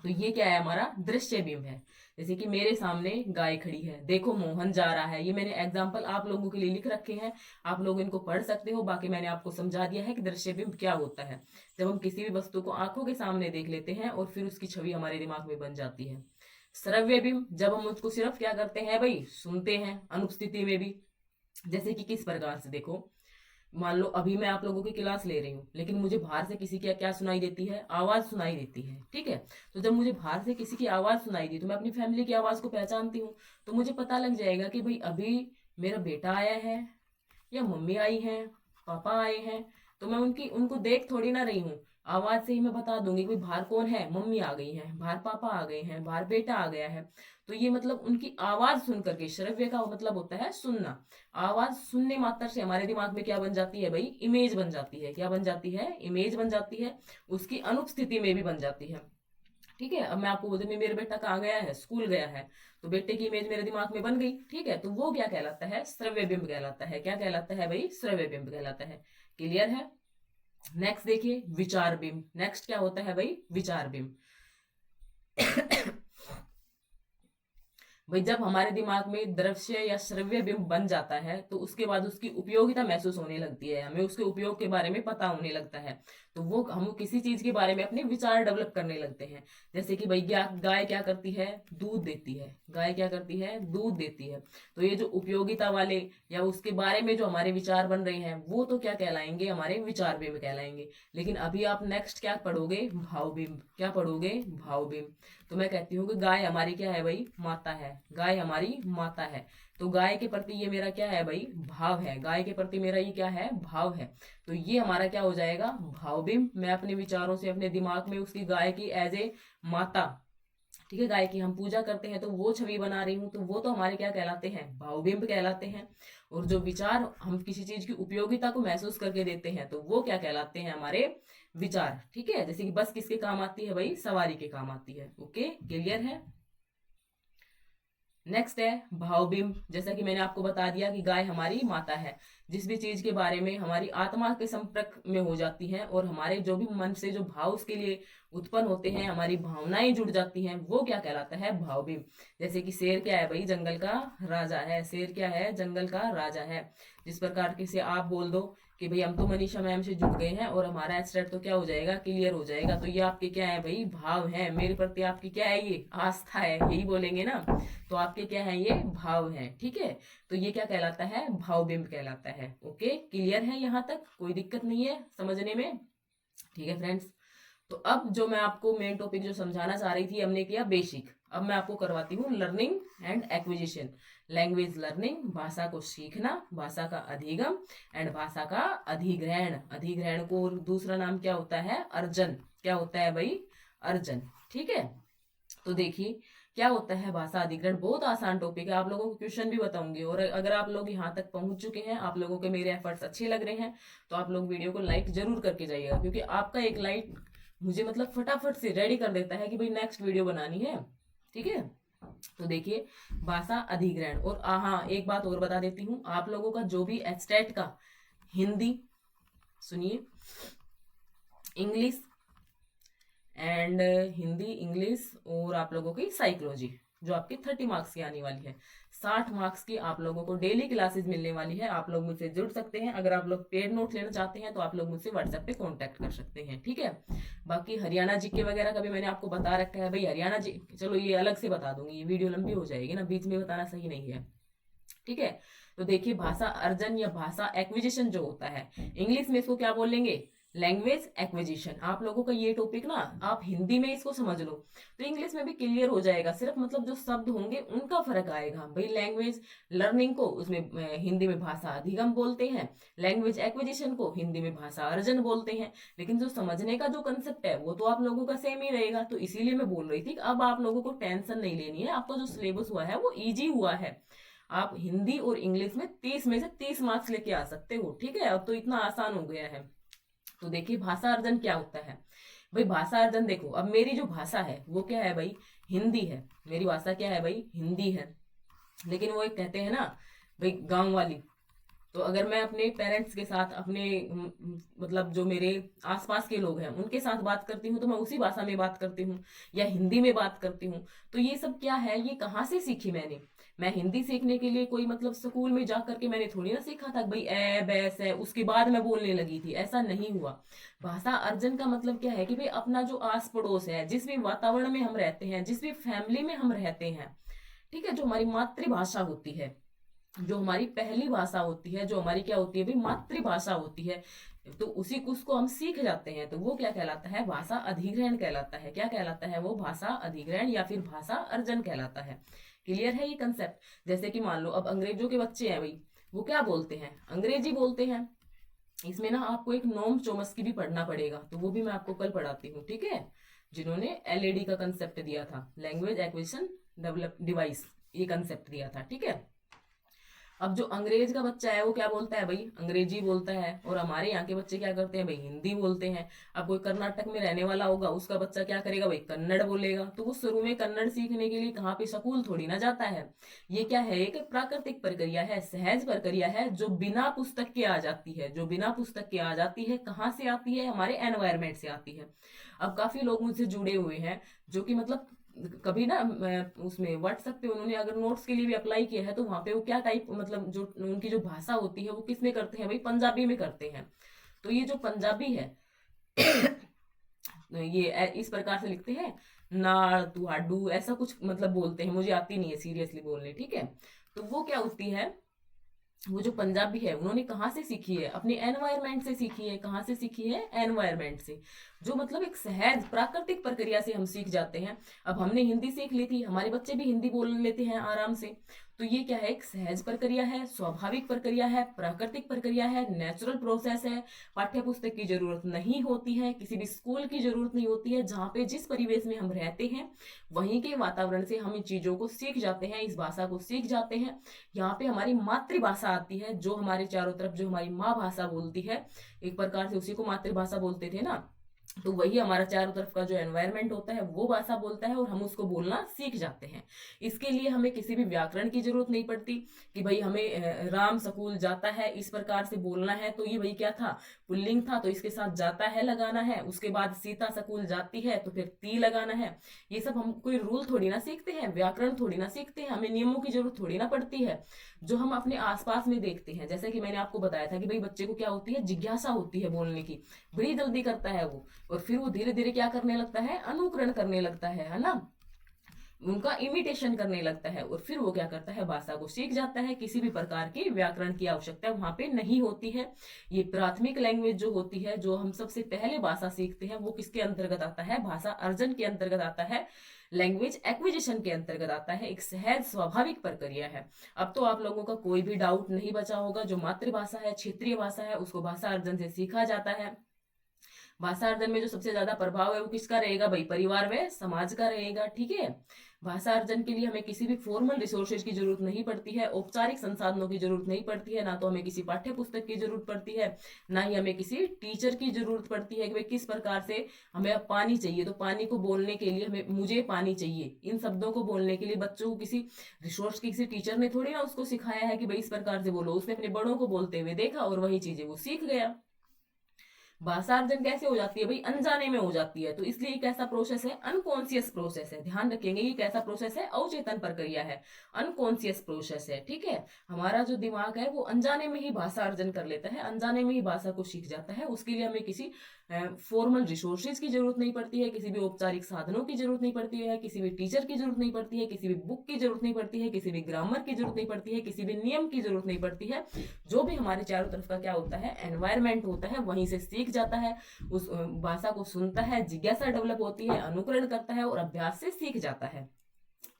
तो ये क्या है? हमारा दृश्य बिंब है। जैसे कि मेरे सामने गाय खड़ी है, देखो मोहन जा रहा है, ये मैंने एग्जाम्पल आप लोगों के लिए लिख रखे हैं, आप लोग इनको पढ़ सकते हो। बाकी मैंने आपको समझा दिया है कि दृश्य बिंब क्या होता है। जब हम किसी भी वस्तु को आंखों के सामने देख लेते हैं और फिर उसकी छवि हमारे दिमाग में बन जाती है। श्रव्य बिंब, जब हम उसको सिर्फ क्या करते हैं भाई? सुनते हैं, अनुपस्थिति में भी। जैसे कि किस प्रकार से, देखो मान लो अभी मैं आप लोगों की क्लास ले रही हूँ, लेकिन मुझे बाहर से किसी की क्या सुनाई देती है? आवाज सुनाई देती है, ठीक है। तो जब मुझे बाहर से किसी की आवाज सुनाई दी, तो मैं अपनी फैमिली की आवाज को पहचानती हूँ। तो मुझे पता लग जाएगा कि भाई अभी मेरा बेटा आया है, या मम्मी आई हैं, पापा आए हैं। तो मैं उनको देख थोड़ी ना रही हूँ, आवाज से ही मैं बता दूंगी कि बाहर कौन है? मम्मी आ गई है, बाहर पापा आ गए हैं, बाहर बेटा आ गया है। तो ये मतलब उनकी आवाज सुन करके, श्रव्य का मतलब होता है सुनना। आवाज सुनने मात्र से हमारे दिमाग में क्या बन जाती है भाई? इमेज बन जाती है। क्या बन जाती है? इमेज बन जाती है। उसकी अनुपस्थिति में भी बन जाती है, ठीक है। अब मैं आपको बोलती हूँ मेरा बेटा कहाँ गया है? स्कूल गया है। तो बेटे की इमेज मेरे दिमाग में बन गई, ठीक है। तो वो क्या कहलाता है? श्रव्य बिंब कहलाता है। क्या कहलाता है भाई? श्रव्य बिंब कहलाता है। क्लियर है? नेक्स्ट देखिए, विचार बिंब। नेक्स्ट क्या होता है भाई? विचार बिंब। भाई जब हमारे दिमाग में दृश्य या श्रव्य बिंब बन जाता है, तो उसके बाद उसकी उपयोगिता महसूस होने लगती है, हमें उसके उपयोग के बारे में पता होने लगता है। तो वो हम किसी चीज के बारे में अपने विचार डेवलप करने लगते हैं। जैसे कि भाई गाय क्या करती है? दूध देती है। गाय क्या करती है? दूध देती है। तो ये जो उपयोगिता वाले या उसके बारे में जो हमारे विचार बन रहे हैं, वो तो क्या कहलाएंगे? हमारे विचार बिंब कहलाएंगे। लेकिन अभी आप नेक्स्ट क्या पढ़ोगे? भाव बिंब। क्या पढ़ोगे? भाव बिंब। तो मैं कहती हूँ कि गाय हमारी क्या है भाई? माता है। गाय हमारी माता है। तो गाय के प्रति ये मेरा क्या है भाई? भाव है। गाय के प्रति मेरा ये क्या है? भाव है। तो ये हमारा क्या हो जाएगा? भावबिंब। मैं अपने विचारों से अपने दिमाग में उसकी गाय की एज ए माता, ठीक है, गाय की हम पूजा करते हैं, तो वो छवि बना रही हूँ, तो वो तो हमारे क्या कहलाते हैं? भावबिंब कहलाते हैं। और जो विचार हम किसी चीज की उपयोगिता को महसूस करके देते हैं, तो वो क्या कहलाते हैं? हमारे विचार, ठीक है। जैसे कि बस किसके काम आती है भाई? सवारी के काम आती है। ओके, क्लियर है? नेक्स्ट है भावबिंब। जैसा कि मैंने आपको बता दिया कि गाय हमारी माता है। जिस भी चीज के बारे में हमारी आत्मा के संपर्क में हो जाती है और हमारे जो भी मन से जो भाव उसके लिए उत्पन्न होते हैं, हमारी भावनाएं जुड़ जाती हैं, वो क्या कहलाता है? भावबिंब। जैसे कि शेर क्या है भाई? जंगल का राजा है। शेर क्या है? जंगल का राजा है। जिस प्रकार के से आप बोल दो कि भाई हम तो मनीषा मैम से जुड़ गए हैं और हमारा एस्टेट तो क्या हो जाएगा? क्लियर हो जाएगा। तो ये आपके क्या है भाई? भाव है। मेरे प्रति आपकी क्या है? ये आस्था है, यही बोलेंगे ना। तो आपके क्या है? ये भाव है, ठीक है। तो ये क्या कहलाता है? भावबिंब कहलाता है। ओके, क्लियर है? यहाँ तक कोई दिक्कत नहीं है समझने में? ठीक है फ्रेंड्स। तो अब जो मैं आपको मेन टॉपिक जो समझाना चाह रही थी, हमने किया बेसिक। अब मैं आपको करवाती हूँ learning and acquisition. Language learning, भाषा को सीखना, भाषा का अधिगम एंड भाषा का अधिग्रहण। अधिग्रहण को दूसरा नाम क्या होता है? अर्जन। क्या होता है भाई? अर्जन, ठीक है। तो देखिए क्या होता है भाषा अधिग्रहण। बहुत आसान टॉपिक है, आप लोगों को क्वेश्चन भी बताऊंगी। और अगर आप लोग यहाँ तक पहुंच चुके हैं, आप लोगों के मेरे एफर्ट्स अच्छे लग रहे हैं, तो आप लोग वीडियो को लाइक जरूर करके जाइएगा, क्योंकि आपका एक लाइक मुझे मतलब फटाफट से रेडी कर देता है कि भाई नेक्स्ट वीडियो बनानी है, ठीक है। तो देखिए भाषा अधिग्रहण। और हाँ, एक बात और बता देती हूँ, आप लोगों का जो भी एस्टेट का हिंदी, सुनिए, इंग्लिश एंड हिंदी, इंग्लिश और आप लोगों की साइकोलॉजी, जो आपकी 30 मार्क्स की आने वाली है, 60 मार्क्स की आप लोगों को डेली क्लासेस मिलने वाली है। आप लोग मुझसे जुड़ सकते हैं। अगर आप लोग पेड नोट लेना चाहते हैं, तो आप लोग मुझसे व्हाट्सएप पे कांटेक्ट कर सकते हैं, ठीक है। बाकी हरियाणा जीके वगैरह का भी मैंने आपको बता रखा है भाई। हरियाणा जी, चलो ये अलग से बता दूंगी, ये वीडियो लंबी हो जाएगी ना, बीच में बताना सही नहीं है, ठीक है। तो देखिए भाषा अर्जन या भाषा एक्विजिशन जो होता है, इंग्लिश में इसको क्या बोलेंगे? Language acquisition. आप लोगों का ये टॉपिक ना, आप हिंदी में इसको समझ लो तो इंग्लिश में भी क्लियर हो जाएगा। सिर्फ मतलब जो शब्द होंगे उनका फर्क आएगा भाई। लैंग्वेज लर्निंग को उसमें हिंदी में भाषा अधिगम बोलते हैं, लैंग्वेज एक्विजिशन को हिंदी में भाषा अर्जन बोलते हैं। लेकिन जो समझने का जो कंसेप्ट है, वो तो आप लोगों का सेम ही रहेगा। तो इसीलिए मैं बोल रही थी कि अब आप लोगों को टेंशन नहीं लेनी है, आपका जो सिलेबस हुआ है वो ईजी हुआ है। आप हिंदी और इंग्लिश में 30 में से 30 मार्क्स लेके आ सकते हो। ठीक है, अब तो इतना आसान हो गया है। तो देखिए भाषा अर्जन क्या होता है भाई। भाषा अर्जन देखो, अब मेरी जो भाषा है वो क्या है भाई, हिंदी है। मेरी भाषा क्या है भाई, हिंदी है। लेकिन वो एक कहते हैं ना भाई गांव वाली, तो अगर मैं अपने पेरेंट्स के साथ, अपने मतलब जो मेरे आसपास के लोग हैं उनके साथ बात करती हूँ तो मैं उसी भाषा में बात करती हूँ या हिंदी में बात करती हूँ। तो ये सब क्या है, ये कहाँ से सीखी मैंने। मैं हिंदी सीखने के लिए कोई मतलब स्कूल में जा करके मैंने थोड़ी ना सीखा था भाई ए बैस है उसके बाद मैं बोलने लगी थी, ऐसा नहीं हुआ। भाषा अर्जन का मतलब क्या है कि भाई अपना जो आस पड़ोस है, जिस भी वातावरण में हम रहते हैं, जिस भी फैमिली में हम रहते हैं, ठीक है, जो हमारी मातृभाषा होती है, जो हमारी पहली भाषा होती है, जो हमारी क्या होती है भाई मातृभाषा होती है, तो उसी उसको हम सीख जाते हैं तो वो क्या कहलाता है, भाषा अधिग्रहण कहलाता है। क्या कहलाता है वो, भाषा अधिग्रहण या फिर भाषा अर्जन कहलाता है। क्लियर है ये कंसेप्ट। जैसे कि मान लो अब अंग्रेजों के बच्चे हैं भाई, वो क्या बोलते हैं, अंग्रेजी बोलते हैं। इसमें ना आपको एक नोम चोमस्की भी पढ़ना पड़ेगा, तो वो भी मैं आपको कल पढ़ाती हूँ, ठीक है, जिन्होंने एलएडी का कंसेप्ट दिया था, लैंग्वेज एक्विजिशन डेवलप डिवाइस, ये कंसेप्ट दिया था। ठीक है, अब जो अंग्रेज का बच्चा है वो क्या बोलता है भाई, अंग्रेजी बोलता है। और हमारे यहाँ के बच्चे क्या करते हैं भाई, हिंदी बोलते हैं। अब कोई कर्नाटक में रहने वाला होगा, उसका बच्चा क्या करेगा भाई, कन्नड़ बोलेगा। तो वो शुरू में कन्नड़ सीखने के लिए कहाँ पे, स्कूल थोड़ी ना जाता है। ये क्या है, एक प्राकृतिक प्रक्रिया है, सहज प्रक्रिया है, जो बिना पुस्तक के आ जाती है, जो बिना पुस्तक के आ जाती है। कहाँ से आती है, हमारे एनवायरमेंट से आती है। अब काफी लोग मुझसे जुड़े हुए हैं जो कि मतलब कभी ना उसमें व्हाट्सएप पे उन्होंने अगर नोट्स के लिए भी अप्लाई किया है तो वहां पे वो क्या टाइप, मतलब जो उनकी जो भाषा होती है वो किस में करते हैं भाई, पंजाबी में करते हैं। तो ये जो पंजाबी है ये इस प्रकार से लिखते हैं, नाड़ तुहाडू ऐसा कुछ मतलब बोलते हैं, मुझे आती नहीं है सीरियसली बोलने। ठीक है, तो वो क्या होती है, वो जो पंजाबी है उन्होंने कहाँ से सीखी है, अपने एनवायरमेंट से सीखी है। कहाँ से सीखी है, एनवायरमेंट से, जो मतलब एक सहज प्राकृतिक प्रक्रिया से हम सीख जाते हैं। अब हमने हिंदी सीख ली थी, हमारे बच्चे भी हिंदी बोल लेते हैं आराम से। तो ये क्या है, एक सहज प्रक्रिया है, स्वाभाविक प्रक्रिया है, प्राकृतिक प्रक्रिया है, नेचुरल प्रोसेस है। पाठ्य पुस्तक की जरूरत नहीं होती है, किसी भी स्कूल की जरूरत नहीं होती है। जहाँ पे जिस परिवेश में हम रहते हैं वहीं के वातावरण से हम इन चीजों को सीख जाते हैं, इस भाषा को सीख जाते हैं। यहाँ पे हमारी मातृभाषा आती है, जो हमारे चारों तरफ जो हमारी माँ भाषा बोलती है, एक प्रकार से उसी को मातृभाषा बोलते थे ना। तो वही हमारा चारों तरफ का जो एनवायरनमेंट होता है वो भाषा बोलता है और हम उसको बोलना सीख जाते हैं। इसके लिए हमें किसी भी व्याकरण की जरूरत नहीं पड़ती कि भाई हमें राम स्कूल जाता है इस प्रकार से बोलना है, तो ये भाई क्या था, पुल्लिंग था, तो इसके साथ जाता है लगाना है। उसके बाद सीता स्कूल जाती है तो फिर ती लगाना है। ये सब हम कोई रूल थोड़ी ना सीखते हैं, व्याकरण थोड़ी ना सीखते हैं, हमें नियमों की जरूरत थोड़ी ना पड़ती है, जो हम अपने आसपास में देखते हैं। जैसे कि मैंने आपको बताया था कि भाई बच्चे को क्या होती है, जिज्ञासा होती है बोलने की, बड़ी जल्दी करता है वो, और फिर वो धीरे धीरे क्या करने लगता है, अनुकरण करने लगता है ना, उनका इमिटेशन करने लगता है। और फिर वो क्या करता है, भाषा को सीख जाता है। किसी भी प्रकार की व्याकरण की आवश्यकता वहां पे नहीं होती है। ये प्राथमिक लैंग्वेज जो होती है, जो हम सबसे पहले भाषा सीखते हैं, वो किसके अंतर्गत आता है, भाषा अर्जन के अंतर्गत आता है, लैंग्वेज एक्विजिशन के अंतर्गत आता है। एक सहज स्वाभाविक प्रक्रिया है। अब तो आप लोगों का कोई भी डाउट नहीं बचा होगा, जो मातृभाषा है, क्षेत्रीय भाषा है, उसको भाषा अर्जन से सीखा जाता है। भाषा अर्जन में जो सबसे ज्यादा प्रभाव है वो किसका रहेगा भाई, परिवार व समाज का रहेगा। ठीक है, भाषा अर्जन के लिए हमें किसी भी फॉर्मल रिसोर्सेज की जरूरत नहीं पड़ती है, औपचारिक संसाधनों की जरूरत नहीं पड़ती है, ना तो हमें किसी पाठ्य पुस्तक की जरूरत पड़ती है, ना ही हमें किसी टीचर की जरूरत पड़ती है कि भाई किस प्रकार से हमें अब पानी चाहिए, तो पानी को बोलने के लिए हमें मुझे पानी चाहिए, इन शब्दों को बोलने के लिए बच्चों को किसी रिसोर्स की, किसी टीचर ने थोड़ी ना उसको सिखाया है कि भाई इस प्रकार से बोलो। उसने अपने बड़ों को बोलते हुए देखा और वही चीजें वो सीख गया। भाषा अर्जन कैसे हो जाती है भाई, अनजाने में हो जाती है। तो इसलिए एक ऐसा प्रोसेस है, अनकॉन्शियस प्रोसेस है, ध्यान रखेंगे। ये कैसा प्रोसेस है, अवचेतन प्रक्रिया है, अनकॉन्शियस प्रोसेस है। ठीक है, हमारा जो दिमाग है वो अनजाने में ही भाषा अर्जन कर लेता है, अनजाने में ही भाषा को सीख जाता है। उसके लिए हमें किसी फॉर्मल रिसोर्सेज की जरूरत नहीं पड़ती है, किसी भी औपचारिक साधनों की जरूरत नहीं पड़ती है, किसी भी टीचर की जरूरत नहीं पड़ती है, किसी भी बुक की जरूरत नहीं पड़ती है, किसी भी ग्रामर की जरूरत नहीं पड़ती है, किसी भी नियम की जरूरत नहीं पड़ती है। जो भी हमारे चारों तरफ का क्या होता है, एनवायरमेंट होता है, वहीं से सीख जाता है। उस भाषा को सुनता है, जिज्ञासा डेवलप होती है, अनुकरण करता है और अभ्यास से सीख जाता है।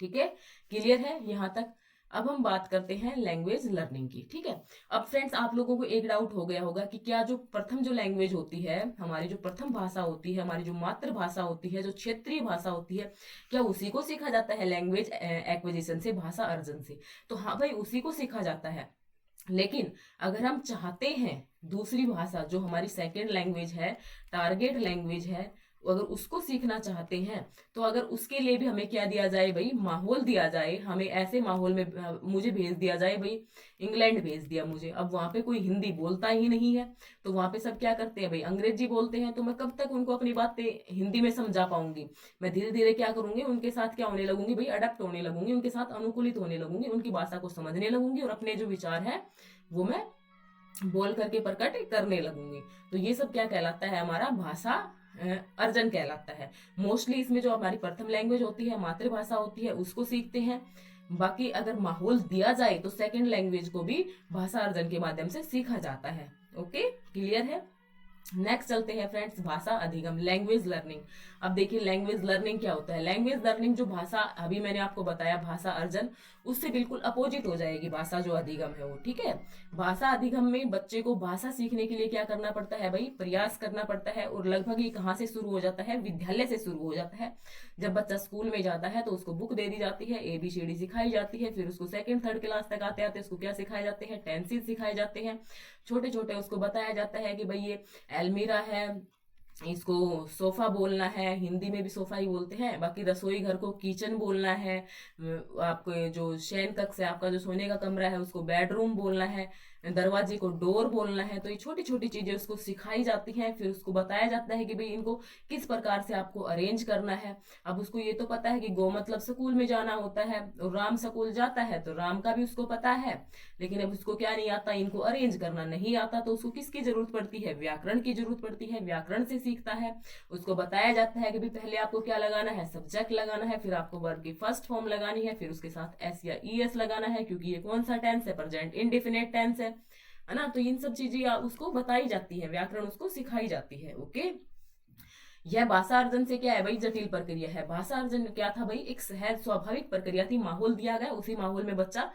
ठीक है, क्लियर है यहाँ तक। अब हम बात करते हैं लैंग्वेज लर्निंग की। ठीक है, अब फ्रेंड्स आप लोगों को एक डाउट हो गया होगा कि क्या जो प्रथम जो लैंग्वेज होती है, हमारी जो प्रथम भाषा होती है, हमारी जो मातृभाषा होती है, जो क्षेत्रीय भाषा होती है, क्या उसी को सीखा जाता है लैंग्वेज एक्विजिशन से, भाषा अर्जन से? तो हाँ भाई, उसी को सीखा जाता है। लेकिन अगर हम चाहते हैं दूसरी भाषा जो हमारी सेकेंड लैंग्वेज है, टारगेट लैंग्वेज है, अगर उसको सीखना चाहते हैं, तो अगर उसके लिए भी हमें क्या दिया जाए भाई, माहौल दिया जाए, हमें ऐसे माहौल में मुझे भेज दिया जाए भाई, इंग्लैंड भेज दिया मुझे, अब वहां पे कोई हिंदी बोलता ही नहीं है, तो वहां पे सब क्या करते हैं भाई, अंग्रेजी बोलते हैं, तो मैं कब तक उनको अपनी बातें हिंदी में समझा पाऊंगी? मैं धीरे धीरे क्या करूंगी, उनके साथ क्या होने लगूंगी भाई, अडेप्ट होने लगूंगी, उनके साथ अनुकूलित होने लगूंगी, उनकी भाषा को समझने लगूंगी, और अपने जो विचार है वो मैं बोल करके प्रकट करने लगूंगी। तो ये सब क्या कहलाता है, हमारा भाषा अर्जन कहलाता है। मोस्टली इसमें जो हमारी प्रथम लैंग्वेज होती है, मातृभाषा होती है, उसको सीखते हैं। बाकी अगर माहौल दिया जाए तो सेकंड लैंग्वेज को भी भाषा अर्जन के माध्यम से सीखा जाता है। ओके, क्लियर है? नेक्स्ट चलते हैं फ्रेंड्स, भाषा अधिगम, लैंग्वेज लर्निंग। अब देखिए लैंग्वेज लर्निंग क्या होता है। लैंग्वेज लर्निंग जो भाषा अभी मैंने आपको बताया भाषा अर्जन, उससे बिल्कुल अपोजिट हो जाएगी भाषा जो अधिगम है वो। ठीक है, भाषा अधिगम में बच्चे को भाषा सीखने के लिए क्या करना पड़ता है भाई, प्रयास करना पड़ता है। और लगभग ये कहाँ से शुरू हो जाता है, विद्यालय से शुरू हो जाता है। जब बच्चा स्कूल में जाता है तो उसको बुक दे दी जाती है, ABCD सिखाई जाती है, फिर उसको सेकंड थर्ड क्लास तक आते आते उसको क्या सिखाए जाते हैं, टेंसेस सिखाए जाते हैं। छोटे छोटे उसको बताया जाता है कि भाई ये अलमीरा है, इसको सोफा बोलना है, हिंदी में भी सोफा ही बोलते हैं। बाकी रसोई घर को किचन बोलना है, आपको जो शयन कक्ष है, आपका जो सोने का कमरा है, उसको बेडरूम बोलना है, दरवाजे को डोर बोलना है। तो ये छोटी छोटी चीजें उसको सिखाई जाती हैं। फिर उसको बताया जाता है कि भाई इनको किस प्रकार से आपको अरेंज करना है। अब उसको ये तो पता है कि गो मतलब स्कूल में जाना होता है, और राम स्कूल जाता है तो राम का भी उसको पता है। लेकिन अब उसको क्या नहीं आता, इनको अरेंज करना नहीं आता। तो उसको किसकी जरूरत पड़ती है, व्याकरण की जरूरत पड़ती है। व्याकरण से सीखता है। उसको बताया जाता है कि भाई पहले आपको क्या लगाना है, सब्जेक्ट लगाना है, फिर आपको वर्ब की फर्स्ट फॉर्म लगानी है, फिर उसके साथ एस या ES लगाना है, क्योंकि ये कौन सा टेंस है, प्रेजेंट इंडेफिनिट टेंस है ना। तो इन सब चीजें उसको बताई जाती है, व्याकरण उसको सिखाई जाती है। ओके, यह भाषा अर्जन से क्या है भाई, जटिल प्रक्रिया है। भाषा अर्जन क्या था भाई, एक सहज स्वाभाविक प्रक्रिया थी। माहौल दिया गया, उसी माहौल में बच्चा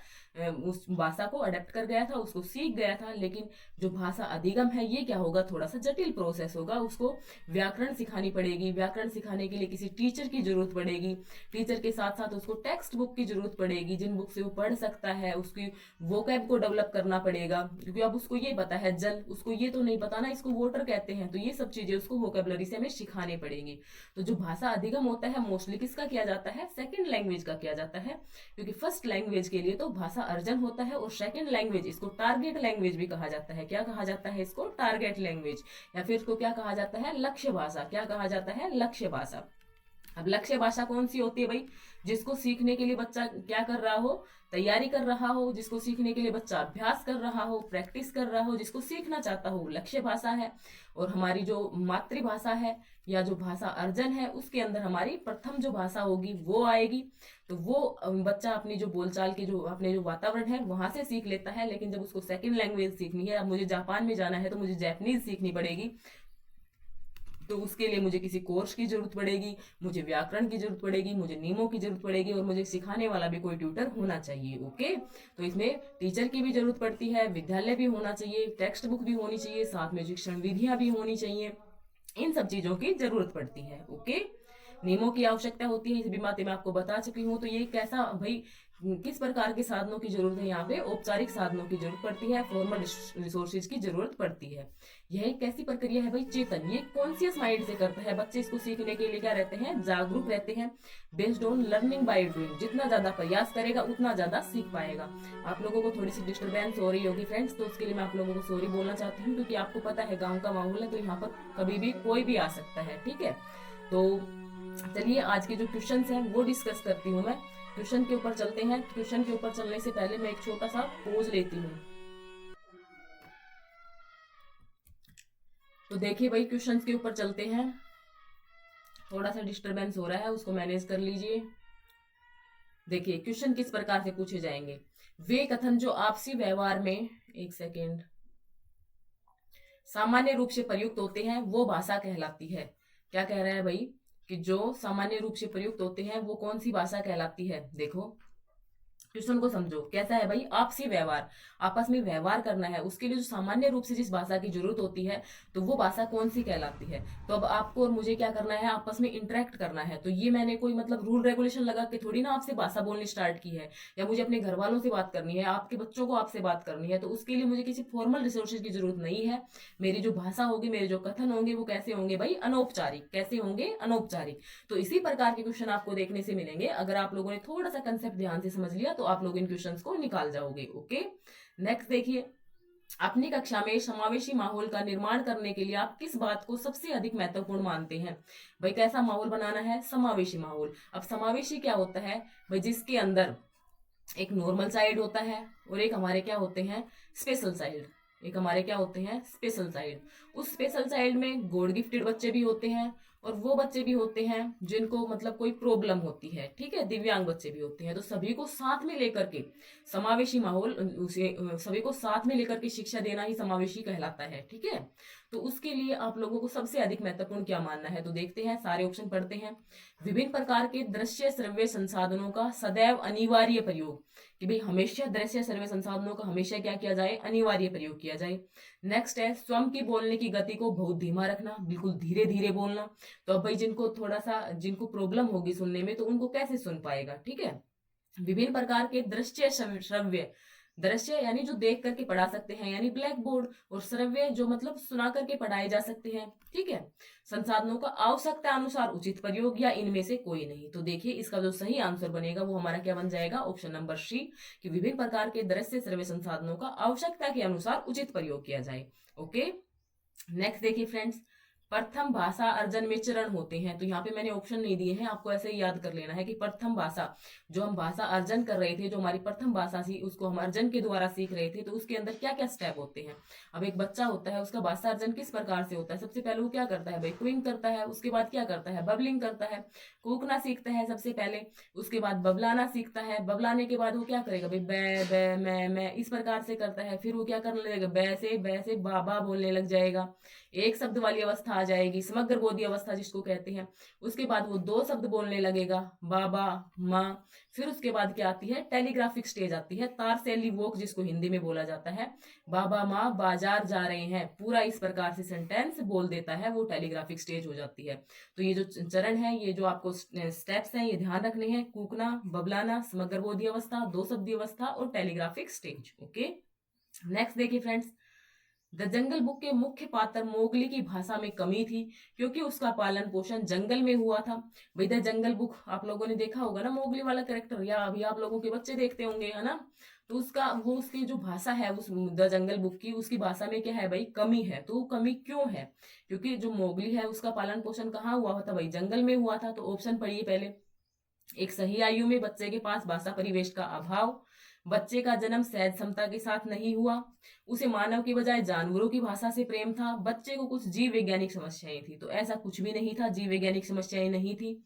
उस भाषा को अडेप्ट कर गया था, उसको सीख गया था। लेकिन जो भाषा अधिगम है ये क्या होगा, थोड़ा सा जटिल प्रोसेस होगा। उसको व्याकरण सिखानी पड़ेगी, व्याकरण सिखाने के लिए किसी टीचर की जरूरत पड़ेगी। टीचर के साथ साथ उसको टेक्स्ट बुक की जरूरत पड़ेगी, जिन बुक से वो पढ़ सकता है। उसकी वोकैब को डेवलप करना पड़ेगा, क्योंकि अब उसको ये पता है जल, उसको ये तो नहीं पता ना इसको वाटर कहते हैं। तो ये सब चीजें उसको वोकेबलरी से हमें सिखानी पड़ेंगी। तो जो भाषा अधिगम होता है मोस्टली किसका किया जाता है, सेकंड लैंग्वेज का किया जाता है। क्योंकि फर्स्ट लैंग्वेज के लिए तो भाषा अर्जन होता है, और सेकंड लैंग्वेज इसको टारगेट लैंग्वेज भी कहा जाता है। क्या कहा जाता है इसको, टारगेट लैंग्वेज, या फिर इसको क्या कहा जाता है, लक्ष्य भाषा। क्या कहा जाता है, लक्ष्य भाषा। अब लक्ष्य भाषा कौन सी होती है भाई, जिसको सीखने के लिए बच्चा क्या कर रहा हो, तैयारी कर रहा हो, जिसको सीखने के लिए बच्चा अभ्यास कर रहा हो, प्रैक्टिस कर रहा हो, जिसको सीखना चाहता हो, लक्ष्य भाषा है। और हमारी जो मातृभाषा है या जो भाषा अर्जन है, उसके अंदर हमारी प्रथम जो भाषा होगी वो आएगी। तो वो बच्चा अपनी जो बोलचाल के जो अपने जो वातावरण है वहां से सीख लेता है। लेकिन जब उसको सेकंड लैंग्वेज सीखनी है, अब मुझे जापान में जाना है तो मुझे जापानीज सीखनी पड़ेगी, तो उसके लिए मुझे किसी कोर्स की जरूरत पड़ेगी, मुझे व्याकरण की जरूरत पड़ेगी, मुझे नियमों की जरूरत पड़ेगी, और मुझे सिखाने वाला भी कोई ट्यूटर होना चाहिए। ओके, तो इसमें टीचर की भी जरूरत पड़ती है, विद्यालय भी होना चाहिए, टेक्स्ट बुक भी होनी चाहिए, साथ में शिक्षण विधियां भी होनी चाहिए। इन सब चीजों की जरूरत पड़ती है। ओके, नियमों की आवश्यकता होती है, इस भी बातें मैं आपको बता चुकी हूँ। तो ये कैसा भाई, किस प्रकार के साधनों की जरूरत है, यहाँ पे औपचारिक साधनों की जरूरत पड़ती है, फॉर्मल रिसोर्सेज की जरूरत पड़ती है। यह एक कैसी प्रक्रिया है भाई, चेतन, ये कॉन्शियस माइंड से करता है। बच्चे इसको सीखने के लिए क्या रहते हैं, जागरूक रहते हैं। Based on learning by doing, जितना ज्यादा प्रयास करेगा उतना ज्यादा सीख पाएगा। आप लोगों को थोड़ी सी डिस्टर्बेंस हो रही होगी फ्रेंड्स, तो उसके लिए मैं आप लोगों को सॉरी बोलना चाहती हूँ, क्योंकि आपको पता है गाँव का माहौल है, तो यहाँ पर कभी भी कोई भी आ सकता है। ठीक है, तो चलिए आज के जो क्वेश्चन हैं वो डिस्कस करती हूँ मैं। क्वेश्चन के ऊपर चलते हैं। क्वेश्चन के ऊपर चलने से पहले मैं एक छोटा सा पोज लेती हूँ। तो देखिए भाई, क्वेश्चंस के ऊपर चलते हैं। थोड़ा सा डिस्टरबेंस हो रहा है, उसको मैनेज कर लीजिए। देखिए क्वेश्चन किस प्रकार से पूछे जाएंगे, वे कथन जो आपसी व्यवहार में, एक सेकेंड, सामान्य रूप से प्रयुक्त होते हैं वो भाषा कहलाती है। क्या कह रहा है भाई, कि जो सामान्य रूप से प्रयुक्त होते हैं वो कौन सी भाषा कहलाती है। देखो, क्वेश्चन को समझो। कैसा है भाई? आपसी व्यवहार, आपस में व्यवहार करना है, उसके लिए जो सामान्य रूप से जिस भाषा की जरूरत होती है तो वो भाषा कौन सी कहलाती है। तो अब आपको और मुझे क्या करना है? आपस में इंटरेक्ट करना है। तो ये मैंने कोई मतलब रूल रेगुलेशन लगा के थोड़ी ना आपसे भाषा बोलनी स्टार्ट की है, या मुझे अपने घर वालों से बात करनी है, आपके बच्चों को आपसे बात करनी है। तो उसके लिए मुझे किसी फॉर्मल रिसोर्सेज की जरूरत नहीं है। मेरी जो भाषा होगी, मेरे जो कथन होंगे वो कैसे होंगे भाई? अनौपचारिक। कैसे होंगे? अनौपचारिक। तो इसी प्रकार के क्वेश्चन आपको देखने से मिलेंगे। अगर आप लोगों ने थोड़ा सा कंसेप्ट ध्यान से समझ लिया तो आप लोग इन क्वेश्चंस को निकाल जाओगे। ओके, नेक्स्ट देखिए। अपनी कक्षा में समावेशी माहौल का निर्माण करने के लिए आप किस बात को सबसे अधिक महत्वपूर्ण मानते हैं? भाई कैसा माहौल बनाना है? समावेशी माहौल। अब समावेशी क्या होता है भाई? जिसके अंदर एक नॉर्मल साइड होता है और एक हमारे क्या होते हैं? Special side. एक हमारे क्या होते हैं? Special side. उस स्पेशल साइड में गॉड गिफ्टेड बच्चे भी होते हैं और वो बच्चे भी होते हैं जिनको मतलब कोई प्रॉब्लम होती है, ठीक है, दिव्यांग बच्चे भी होते हैं। तो सभी को साथ में लेकर के समावेशी माहौल, उसे सभी को साथ में लेकर के शिक्षा देना ही समावेशी कहलाता है, ठीक है। तो उसके लिए आप लोगों को सबसे अधिक महत्वपूर्ण क्या मानना है? तो देखते हैं, सारे ऑप्शन पढ़ते हैं। विभिन्न प्रकार के दृश्य श्रव्य संसाधनों का सदैव अनिवार्य प्रयोग, कि भाई हमेशा दृश्य श्रव्य संसाधनों का हमेशा क्या किया जाए? अनिवार्य प्रयोग किया जाए। नेक्स्ट है स्वयं की बोलने की गति को बहुत धीमा रखना, बिल्कुल धीरे धीरे बोलना। तो अब भाई जिनको थोड़ा सा, जिनको प्रॉब्लम होगी सुनने में, तो उनको कैसे सुन पाएगा, ठीक है। विभिन्न प्रकार के दृश्य श्रव्य, दृश्य यानी जो देख करके पढ़ा सकते हैं यानी ब्लैक बोर्ड, और श्रव्य जो मतलब सुना करके पढ़ाए जा सकते हैं, ठीक है। संसाधनों का आवश्यकता अनुसार उचित प्रयोग या इनमें से कोई नहीं। तो देखिए इसका जो सही आंसर बनेगा वो हमारा क्या बन जाएगा? ऑप्शन नंबर सी, कि विभिन्न प्रकार के दृश्य श्रव्य संसाधनों का आवश्यकता के अनुसार उचित प्रयोग किया जाए। ओके, नेक्स्ट देखिए फ्रेंड्स। प्रथम भाषा अर्जन में चरण होते हैं। तो यहाँ पे मैंने ऑप्शन नहीं दिए हैं, आपको ऐसे ही याद कर लेना है कि प्रथम भाषा, जो हम भाषा अर्जन कर रहे थे, जो हमारी प्रथम भाषा थी उसको हम अर्जन के द्वारा सीख रहे थे, तो उसके अंदर क्या क्या स्टेप होते हैं। अब एक बच्चा होता है, उसका भाषा अर्जन किस प्रकार से होता है? सबसे पहले वो क्या करता है भाई? क्विंग करता है। उसके बाद क्या करता है? बबलिंग करता है। कूकना सीखता है सबसे पहले, उसके बाद बबलाना सीखता है। बबलाने के बाद वो क्या करेगा भाई? बै बै मैं इस प्रकार से करता है। फिर वो क्या करने लगेगा? बै से बाबा बोलने लग जाएगा। एक शब्द वाली अवस्था आ जाएगी, समग्र बोधी अवस्था जिसको कहते हैं। उसके बाद वो दो शब्द बोलने लगेगा, बाबा माँ। फिर उसके बाद क्या आती है? टेलीग्राफिक स्टेज आती है, तारशैली वॉक जिसको हिंदी में बोला जाता है। बाबा माँ बाजार जा रहे हैं, पूरा इस प्रकार से सेंटेंस बोल देता है, वो टेलीग्राफिक स्टेज हो जाती है। तो ये जो चरण है, ये जो आपको स्टेप्स हैं, ये ध्यान रखने हैं। कूकना, बबलाना, समग्र बोधी अवस्था, दो शब्दी अवस्था और टेलीग्राफिक स्टेज। ओके, नेक्स्ट देखिए फ्रेंड्स। द जंगल बुक के मुख्य पात्र मोगली की भाषा में कमी थी क्योंकि उसका पालन पोषण जंगल में हुआ था। भाई द जंगल बुक आप लोगों ने देखा होगा ना, मोगली वाला कैरेक्टर, या अभी आप लोगों के बच्चे देखते होंगे, है ना। तो उसका वो उसकी जो भाषा है उस द जंगल बुक की, उसकी भाषा में क्या है भाई? कमी है। तो कमी क्यों है? क्योंकि जो मोगली है उसका पालन पोषण कहाँ हुआ था भाई? जंगल में हुआ था। तो ऑप्शन पढ़िए पहले। एक सही आयु में बच्चे के पास भाषा परिवेश का अभाव, बच्चे का जन्म सहज क्षमता के साथ नहीं हुआ, उसे मानव की बजाय जानवरों की भाषा से प्रेम था, बच्चे को कुछ जीव वैज्ञानिक समस्याएं थी। तो ऐसा कुछ भी नहीं था, जीव वैज्ञानिक समस्याएं नहीं थी।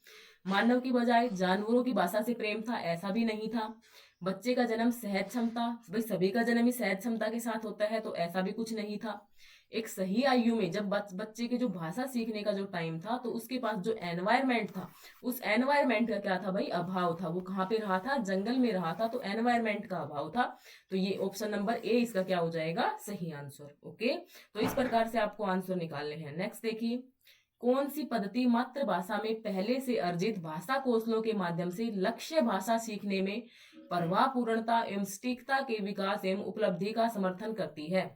मानव की बजाय जानवरों की भाषा से प्रेम था, ऐसा भी नहीं था। बच्चे का जन्म सहज क्षमता, भाई सभी का जन्म ही सहज क्षमता के साथ होता है, तो ऐसा भी कुछ नहीं था। एक सही आयु में जब बच्चे के जो भाषा सीखने का जो टाइम था, तो उसके पास जो एनवायरमेंट था, उस एनवायरमेंट का क्या था भाई? अभाव था। वो कहाँ पे रहा था? जंगल में रहा था, तो एनवायरमेंट का अभाव था। तो ये ऑप्शन नंबर ए इसका क्या हो जाएगा? सही आंसर। ओके, तो इस प्रकार से आपको आंसर निकालने हैं। नेक्स्ट देखिए। कौन सी पद्धति मातृभाषा में पहले से अर्जित भाषा कौशलों के माध्यम से लक्ष्य भाषा सीखने में प्रभाव पूर्णता एवं सटीकता के विकास एवं उपलब्धि का समर्थन करती है?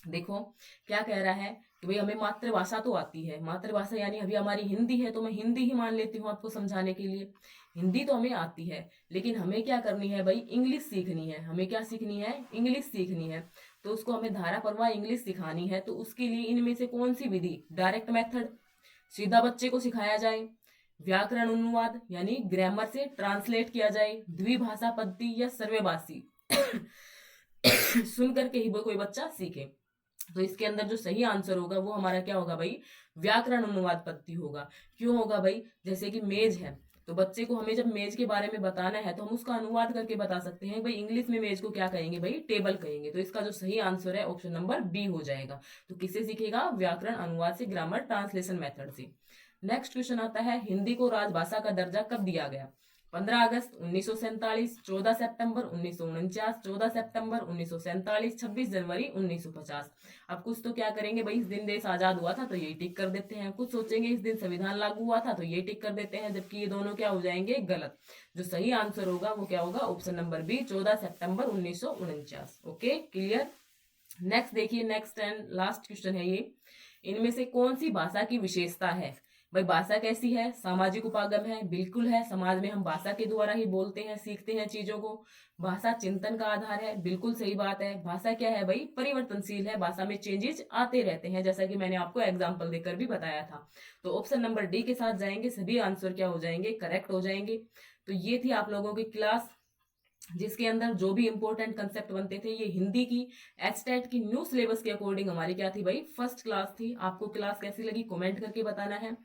देखो क्या कह रहा है कि भाई हमें मातृभाषा तो आती है, मातृभाषा यानी अभी हमारी हिंदी है, तो मैं हिंदी ही मान लेती हूँ आपको समझाने के लिए। हिंदी तो हमें आती है, लेकिन हमें क्या करनी है भाई? इंग्लिश सीखनी है। हमें क्या सीखनी है? इंग्लिश सीखनी है। तो उसको हमें धारा प्रवाह इंग्लिश सिखानी है। तो उसके लिए इनमें से कौन सी विधि? डायरेक्ट मेथड, सीधा बच्चे को सिखाया जाए, व्याकरण अनुवाद यानी ग्रामर से ट्रांसलेट किया जाए, द्विभाषा पद्धति, या सर्वभाषी सुन करके ही कोई बच्चा सीखे। तो इसके अंदर जो सही आंसर होगा वो हमारा क्या होगा भाई? व्याकरण अनुवाद पद्धति होगा। क्यों होगा भाई? जैसे कि मेज है, तो बच्चे को हमें जब मेज के बारे में बताना है तो हम उसका अनुवाद करके बता सकते हैं। भाई इंग्लिश में मेज को क्या कहेंगे भाई? टेबल कहेंगे। तो इसका जो सही आंसर है ऑप्शन नंबर बी हो जाएगा। तो किससे सीखेगा? व्याकरण अनुवाद से, ग्रामर ट्रांसलेशन मेथड से। नेक्स्ट क्वेश्चन आता है, हिंदी को राजभाषा का दर्जा कब दिया गया? 15 अगस्त 1947, 14 सितंबर 1949, 14 सितंबर 1947, 26 जनवरी 1950। अब कुछ तो क्या करेंगे भाई, इस दिन देश आजाद हुआ था तो ये टिक कर देते हैं, कुछ सोचेंगे इस दिन संविधान लागू हुआ था तो ये टिक कर देते हैं, जबकि ये दोनों क्या हो जाएंगे, गलत। जो सही आंसर होगा वो क्या होगा, ऑप्शन नंबर बी, 14 सितंबर 1949। Okay, clear. नेक्स्ट देखिए, नेक्स्ट एंड लास्ट क्वेश्चन है ये, इनमें से कौन सी भाषा की विशेषता है। भाई भाषा कैसी है, सामाजिक उपागम है, बिल्कुल है, समाज में हम भाषा के द्वारा ही बोलते हैं, सीखते हैं चीजों को। भाषा चिंतन का आधार है, बिल्कुल सही बात है। भाषा क्या है भाई, परिवर्तनशील है, भाषा में चेंजेस आते रहते हैं, जैसा कि मैंने आपको एग्जाम्पल देकर भी बताया था। तो ऑप्शन नंबर डी के साथ जाएंगे, सभी आंसर क्या हो जाएंगे, करेक्ट हो जाएंगे। तो ये थी आप लोगों की क्लास, जिसके अंदर जो भी इंपॉर्टेंट कंसेप्ट बनते थे। ये हिंदी की एचटेट की न्यू सिलेबस के अकॉर्डिंग हमारी क्या थी भाई, फर्स्ट क्लास थी। आपको क्लास कैसी लगी कमेंट करके बताना है।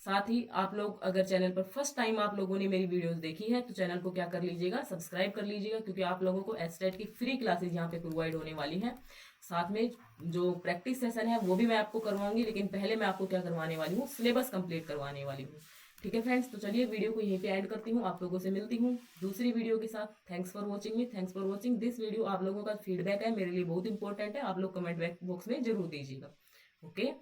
साथ ही आप लोग अगर चैनल पर फर्स्ट टाइम आप लोगों ने मेरी वीडियोस देखी है तो चैनल को क्या कर लीजिएगा, सब्सक्राइब कर लीजिएगा, क्योंकि आप लोगों को एचटेट की फ्री क्लासेस यहाँ पे प्रोवाइड होने वाली हैं। साथ में जो प्रैक्टिस सेशन है वो भी मैं आपको करवाऊंगी, लेकिन पहले मैं आपको क्या करवाने वाली हूँ, सिलेबस कंप्लीट करवाने वाली हूँ। ठीक है फ्रेंड्स, तो चलिए वीडियो को यहीं पे एंड करती हूँ, आप लोगों से मिलती हूँ दूसरी वीडियो के साथ। Thanks for watching me, thanks for watching this video. आप लोगों का फीडबैक है मेरे लिए बहुत इंपॉर्टेंट है, आप लोग कमेंट बॉक्स में जरूर दीजिएगा। ओके।